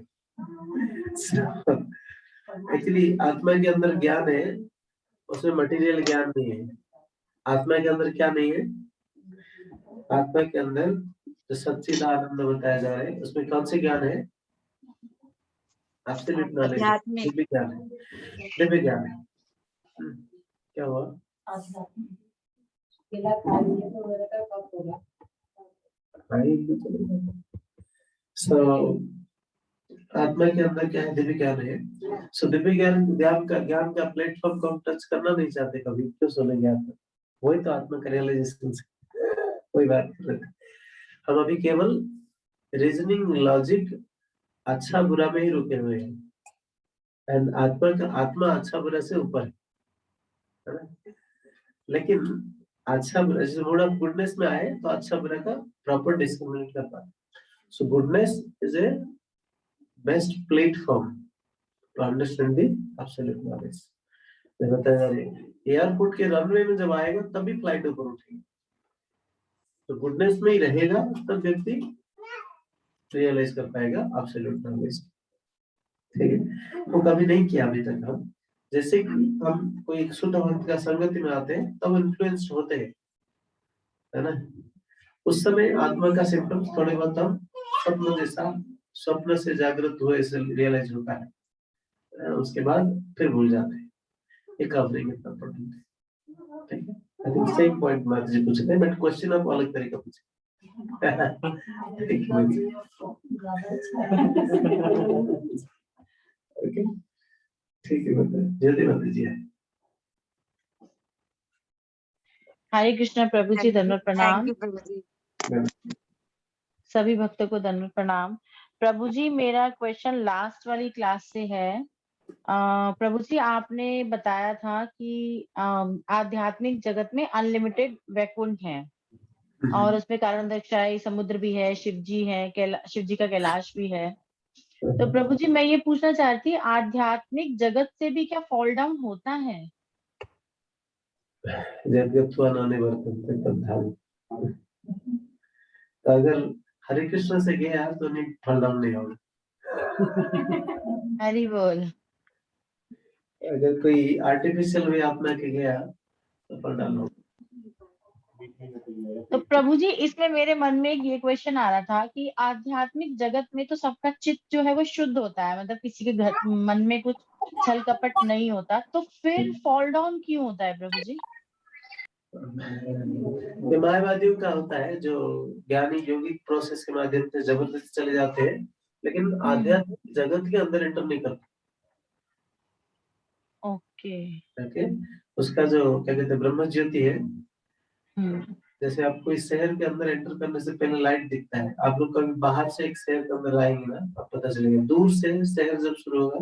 Speaker 1: एक्चुअली आत्मा के अंदर ज्ञान है, उसमें मटेरियल ज्ञान नहीं है। आत्मा के अंदर क्या नहीं है? आत्मा के अंदर जो सच्चिदानंद बताया जा रहा है, उसमें कौन से ज्ञान है? एब्सोल्यूट नॉलेज,
Speaker 7: आध्यात्मिक
Speaker 1: दिव्य ज्ञान है, दिव्य ज्ञान है। क्या हुआ? So, आत्मा के अंदर क्या है? दिव्य ज्ञान है। सो दिव्य ज्ञान का प्लेटफॉर्म को हम टच करना नहीं चाहते कभी, क्यों? सोने ज्ञान का वही तो आत्मा का रियलाइजेशन से कोई बात नहीं। हम अभी केवल रीजनिंग, लॉजिक, अच्छा बुरा में ही रुके हुए हैं। एंड आत्मा अच्छा बुरा से ऊपर है ना? लेकिन अच्छा बुरा, जैसे मोड ऑफ गुडनेस में आए तो अच्छा बुरा का प्रॉपर डिस्क्रिमिनेट कर पाए। So goodness is a best platform to understand the absolute knowledge. मैं बता रहे एयरपोर्ट के रनवे में जब आएगा तभी फ्लाइट ऊपर उठेगी, तो गुडनेस में ही रहेगा तब व्यक्ति रियलाइज कर पाएगा एब्सोल्यूट नॉलेज। ठीक है, वो कभी नहीं किया अभी तक हम। जैसे कि हम कोई एक शुद्ध भक्त का संगति में आते हैं तब इन्फ्लुएंस्ड होते हैं, है ना? उस समय आत्मा का सिम्टम्स थोड़े बहुत हम स्वप्न जैसा, स्वप्न से जागृत हुए ऐसे रियलाइज होता है, उसके बाद फिर भूल जाते हैं। ये कवरिंग इतना इम्पोर्टेंट है। ठीक है, I think same point Mark ji पूछे थे, बट क्वेश्चन आप अलग तरीका पूछे। ओके, ठीक है, जल्दी बता जी।
Speaker 9: हरे कृष्ण प्रभु जी, धन्यवाद प्रणाम।
Speaker 7: थैंक यू प्रभु जी।
Speaker 9: सभी भक्तों को धन्यवाद प्रणाम। प्रभु जी, मेरा क्वेश्चन लास्ट वाली क्लास से है। प्रभु जी, आपने बताया था कि आध्यात्मिक जगत में अनलिमिटेड वैकुंठ है और उसमें कारण दक्षाई समुद्र भी है, शिव जी है, शिव जी का कैलाश भी है। तो प्रभु जी, मैं ये पूछना चाहती, आध्यात्मिक जगत से भी क्या फॉल डाउन होता है?
Speaker 1: तो अगर हरे कृष्ण से गया तो नहीं, फॉल डाउन नहीं होगा।
Speaker 9: हरि बोल।
Speaker 1: अगर कोई आर्टिफिशियल वे अपना के गया तो फॉल डाउन होगा।
Speaker 9: तो प्रभु जी, इसमें मेरे मन में ये क्वेश्चन आ रहा था कि आध्यात्मिक जगत में तो सबका चित्त जो है वो शुद्ध होता है, मतलब किसी के घर मन में कुछ छल कपट नहीं होता, तो फिर फॉल डाउन क्यों होता है प्रभु जी?
Speaker 1: ये मायावादियों का होता है, जो ज्ञानी योगिक प्रोसेस के माध्यम से जबरदस्ती चले जाते हैं, लेकिन आध्यात्मिक जगत के अंदर एंटर नहीं करते।
Speaker 9: ओके।
Speaker 1: उसका जो क्या कहते हैं ब्रह्म ज्योति है, जैसे आपको इस शहर के अंदर एंटर करने से पहले लाइट दिखता है। आप लोग कभी बाहर से एक शहर के अंदर आएंगे ना, आप पता चलेगा दूर से शहर जब शुरू होगा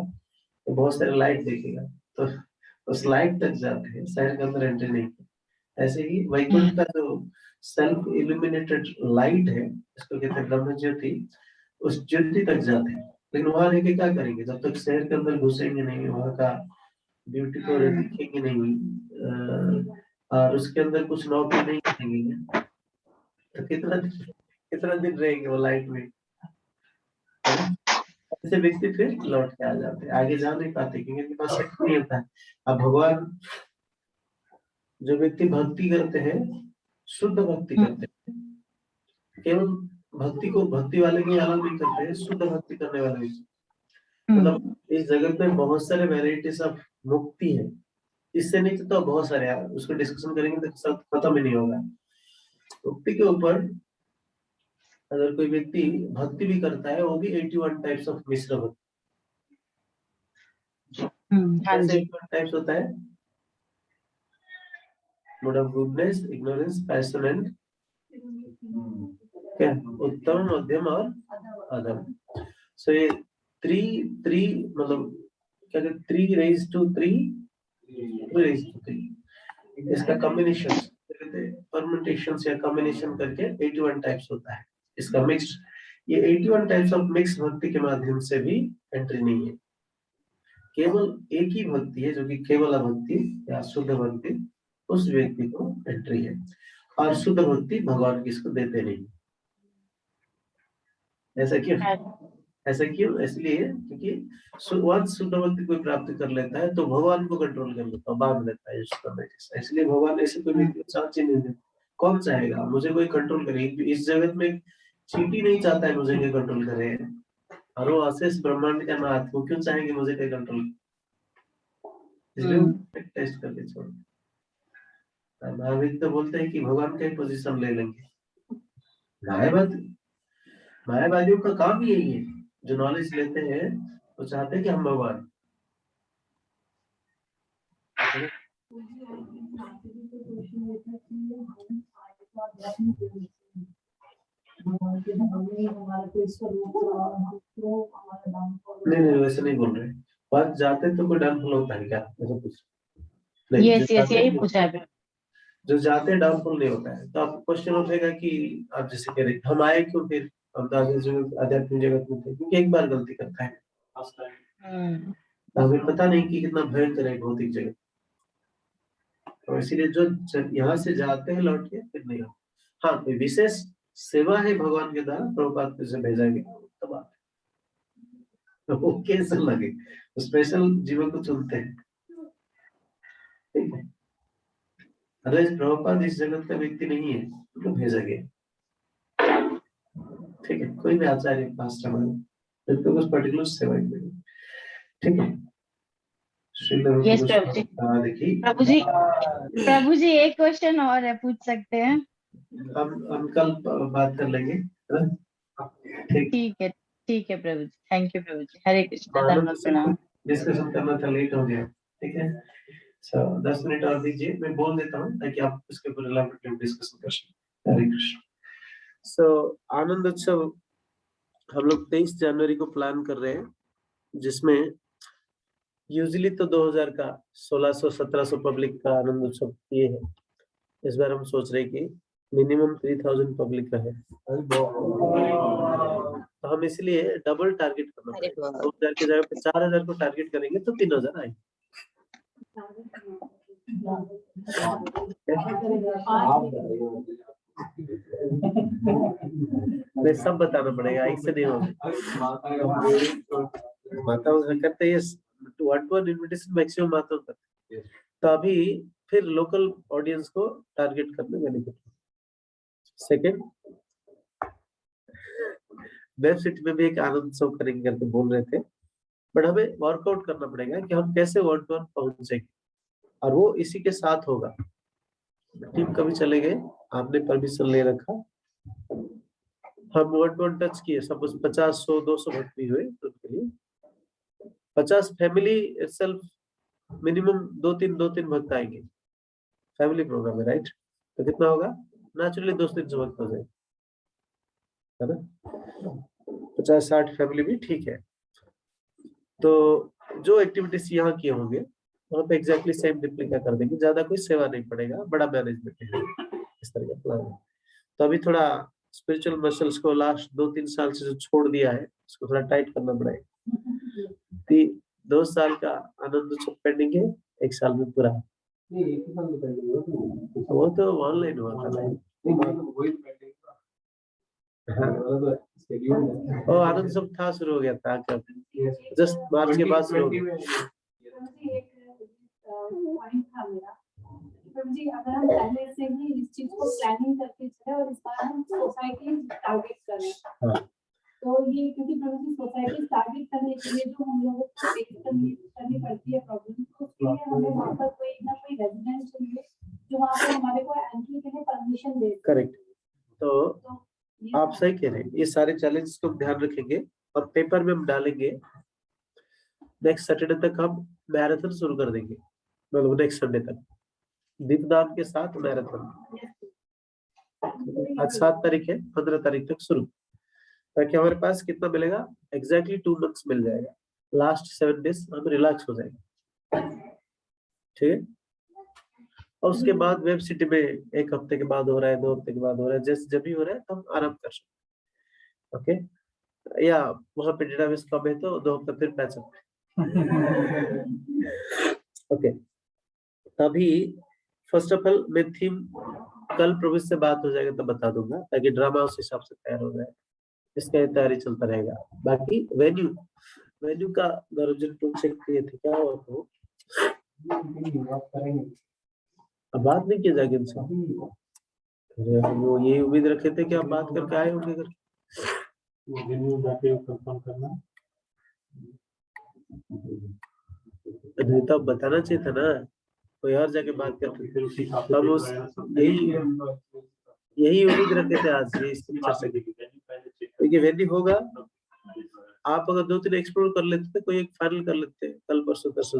Speaker 1: तो बहुत सारे लाइट देखेगा, तो उस लाइट तक जाते हैं, शहर के अंदर एंट्री नहीं। ऐसे ही वैकुंठ का जो सेल्फ इल्यूमिनेटेड लाइट है, इसको कहते हैं ब्रह्म ज्योति, उस ज्योति तक जाते हैं। लेकिन वहां रह के क्या करेंगे? जब तक शहर के अंदर घुसेंगे नहीं, वहां का ब्यूटी को देखेंगे नहीं, और उसके अंदर कुछ नौकरी नहीं करेंगे, तो कितना दिन रहेंगे वो लाइट में? ऐसे व्यक्ति फिर लौट के आ जाते हैं, आगे जा नहीं पाते क्योंकि उनके पास शक्ति नहीं होता है। अब भगवान, जो व्यक्ति भक्ति करते हैं, शुद्ध भक्ति करते हैं, केवल भक्ति को भक्ति वाले की अलाउ नहीं करते हैं, शुद्ध भक्ति करने वाले भी। मतलब इस जगत में बहुत सारे वेराइटीज ऑफ मुक्ति है, इससे नहीं तो बहुत सारे हैं, उसको डिस्कशन करेंगे तो सब खत्म ही नहीं होगा। मुक्ति के ऊपर अगर कोई व्यक्ति भक्ति भी करता है, वो भी 81 टाइप्स ऑफ मिश्र भक्ति।
Speaker 9: हाँ जी।
Speaker 1: 81 टाइप्स होता है। Mode of goodness, ignorance, passion and क्या, उत्तम, मध्यम और अधम। सो ये थ्री मतलब क्या कहते, 3 raised to 3 raised to 3, इसका कॉम्बिनेशन परम्यूटेशन या कॉम्बिनेशन करके 81 टाइप्स होता है इसका मिक्स्ड। ये 81 टाइप्स ऑफ मिक्स भक्ति के माध्यम से भी एंट्री नहीं है, केवल एक ही भक्ति है जो कि केवल भक्ति या शुद्ध भक्ति, उस व्यक्ति को एंट्री है। और शुद्ध भक्ति भगवान किसको देते नहीं। ऐसा क्यों? ऐसा क्यों? इसलिए क्योंकि वंस शुद्ध भक्ति कोई प्राप्त कर लेता है तो भगवान को कंट्रोल कर लेता है, बांध लेता है इसलिए भगवान ऐसे कोई व्यक्ति चाहते नहीं देते। कौन चाहेगा मुझे कोई कंट्रोल करे? इस जगत में चींटी नहीं चाहता है मुझे कोई कंट्रोल करे, और वो अशेष ब्रह्मांड का नाथ, वो क्यों चाहेंगे मुझे कोई कंट्रोल? इसलिए टेस्ट करके छोड़। महावीर तो बोलते हैं कि भगवान का ही पोजीशन ले लेंगे। मायावादियों का काम ही यही है, जो नॉलेज लेते हैं वो चाहते हैं कि हम भगवान। नहीं वैसे नहीं बोल रहे, बात जाते तो कोई डाउनफॉल होता है क्या, ऐसा कुछ नहीं।
Speaker 9: यस यही पूछा है।
Speaker 1: जो जाते डाउनफॉल नहीं होता है। तो आप क्वेश्चन उठेगा कि आप जैसे कह रहे हम आए क्यों, फिर हम तो आध्यात्मिक जगत में थे, क्योंकि एक बार गलती करता है तो हमें पता नहीं कि कितना भयंकर है भौतिक जगत। तो इसीलिए जो यहाँ से जाते हैं लौट के फिर नहीं हो। हाँ, कोई विशेष सेवा है भगवान के द्वारा प्रभुपाद से भेजा गया तो बात तो वो कैसे लगे, स्पेशल जीवन को चुनते हैं, ठीक है। अरे प्रभुपाद इस जगत का व्यक्ति नहीं है, उनको भेजा गया, ठीक है। कोई भी आचार्य पास तो कुछ पर्टिकुलर सेवा करेंगे, ठीक है।
Speaker 9: यस प्रभु जी एक क्वेश्चन और है, पूछ सकते हैं?
Speaker 1: हम कल बात कर लेंगे,
Speaker 9: ठीक है Prabhu ji, thank you Prabhu ji, Hare Krishna.
Speaker 1: Discussion करना था, लेट हो गया, ठीक है। 10 मिनट और दीजिए, मैं बोल देता हूँ ताकि आप इसके ऊपर इलैबोरेटिव डिस्कशन कर सकें। हरे कृष्ण। आनंद उत्सव हम लोग 23 जनवरी को प्लान कर रहे हैं, जिसमें यूजुअली तो 2000 का 1600-1700 पब्लिक का आनंद उत्सव ये है। इस बार हम सोच रहे कि मिनिमम 3000 पब्लिक का है, तो हम इसलिए डबल टारगेट करना पड़ेगा। 2000 की जगह पे 4000 को टारगेट करेंगे तो 3000 आएंगे। नहीं, सब बताना पड़ेगा, इससे नहीं होगा। माताओं से करते हैं 1-to-1 इन्विटेशन मैक्सिमम माताओं करते हैं, तो अभी फिर लोकल ऑडियंस को टारगेट करने बेनिफिट। सेकंड, वेब सिटी में भी एक आनंद उत्सव करेंगे करके बोल रहे थे, बट हमें वर्कआउट करना पड़ेगा कि हम कैसे 1-to-1 पहुंचेंगे, और वो इसी के साथ होगा। टीम कभी चले गए, आपने परमिशन ले रखा, हम 1-to-1 टच किए, सपोज 50, 100, 200 भक्त भी हुए तो उनके लिए 50 फैमिली इटसेल्फ मिनिमम 2-3 भक्त आएंगे। फैमिली प्रोग्राम है, राइट? तो कितना होगा? नेचुरली 200-300 भक्त हो जाएंगे, है ना। 50-60 फैमिली भी ठीक है। तो जो एक्टिविटीज यहाँ किए होंगे वहाँ पे एग्जैक्टली सेम डिप्लीका कर देंगे, ज्यादा कोई सेवा नहीं पड़ेगा, बड़ा मैनेजमेंट है, इस तरह का प्लान है। तो अभी थोड़ा स्पिरिचुअल मसल्स को लास्ट 2-3 साल से जो छोड़ दिया है उसको थोड़ा टाइट करना पड़ेगा। 2 साल का आनंद उत्सव पेंडिंग है, 1 साल में पूरा। वो तो ऑनलाइन हुआ था, और आनंद उत्सव था, शुरू हो गया था जस्ट मार्च के बाद शुरू हो गया।
Speaker 5: पॉइंट था मेरा जी, अगर हम पहले से ही इस चीज को प्लानिंग करके चले और इस बार हम सोसाइटी टारगेट करें, तो ये क्योंकि प्रभु सोसाइटी टारगेट करने के लिए जो हम लोगों को करनी पड़ती है प्रॉब्लम, तो उसके लिए हमें वहाँ पर कोई ना कोई रेजिडेंट चाहिए जो वहाँ पे हमारे को एंट्री के लिए परमिशन दे।
Speaker 1: करेक्ट। तो आप सही कह रहे हैं, ये सारे चैलेंजेस को ध्यान रखेंगे और पेपर में हम डालेंगे। नेक्स्ट सैटरडे तक हम मैराथन शुरू कर देंगे, मतलब नेक्स्ट संडे तक दीपदान के साथ मैराथन। आज 7 तारीख है, 15 तारीख तक शुरू, ताकि हमारे पास कितना मिलेगा, एग्जैक्टली 2 मंथ्स मिल जाएगा। लास्ट 7 डेज हम रिलैक्स हो जाएंगे, ठीक है। और उसके बाद वेब सिटी में 1 हफ्ते के बाद हो रहा है, 2 हफ्ते के बाद हो रहा है, जैसे जब भी हो रहा है तो हम आराम कर सकते, ओके। या वहां पे डेटाबेस कम है तो 2 हफ्ते फिर पैच अप, ओके। अभी फर्स्ट ऑफ ऑल मैं थीम कल प्रभु से बात हो जाएगा तो बता दूंगा, ताकि ड्रामा उस हिसाब से तैयार हो जाए, इसका तैयारी चलता रहेगा। बाकी वेन्यू का गौरवजन टू चेक किए थे, क्या हुआ तो अब बात नहीं की जाएगी इनसे। अरे हम वो ये उम्मीद रखे थे कि आप बात करके आए होंगे करके,
Speaker 4: जाके कंफर्म करना।
Speaker 1: नहीं तो बताना चाहिए था ना, कोई और जाके बात करते।
Speaker 4: फिर उसी
Speaker 1: हम उस यही उम्मीद रखे थे आज ये इसकी चर्चा की, क्योंकि वेन्यू होगा। आप अगर 2-3 एक्सप्लोर कर लेते थे, कोई एक फाइनल कर लेते, कल परसों तक हो जाए।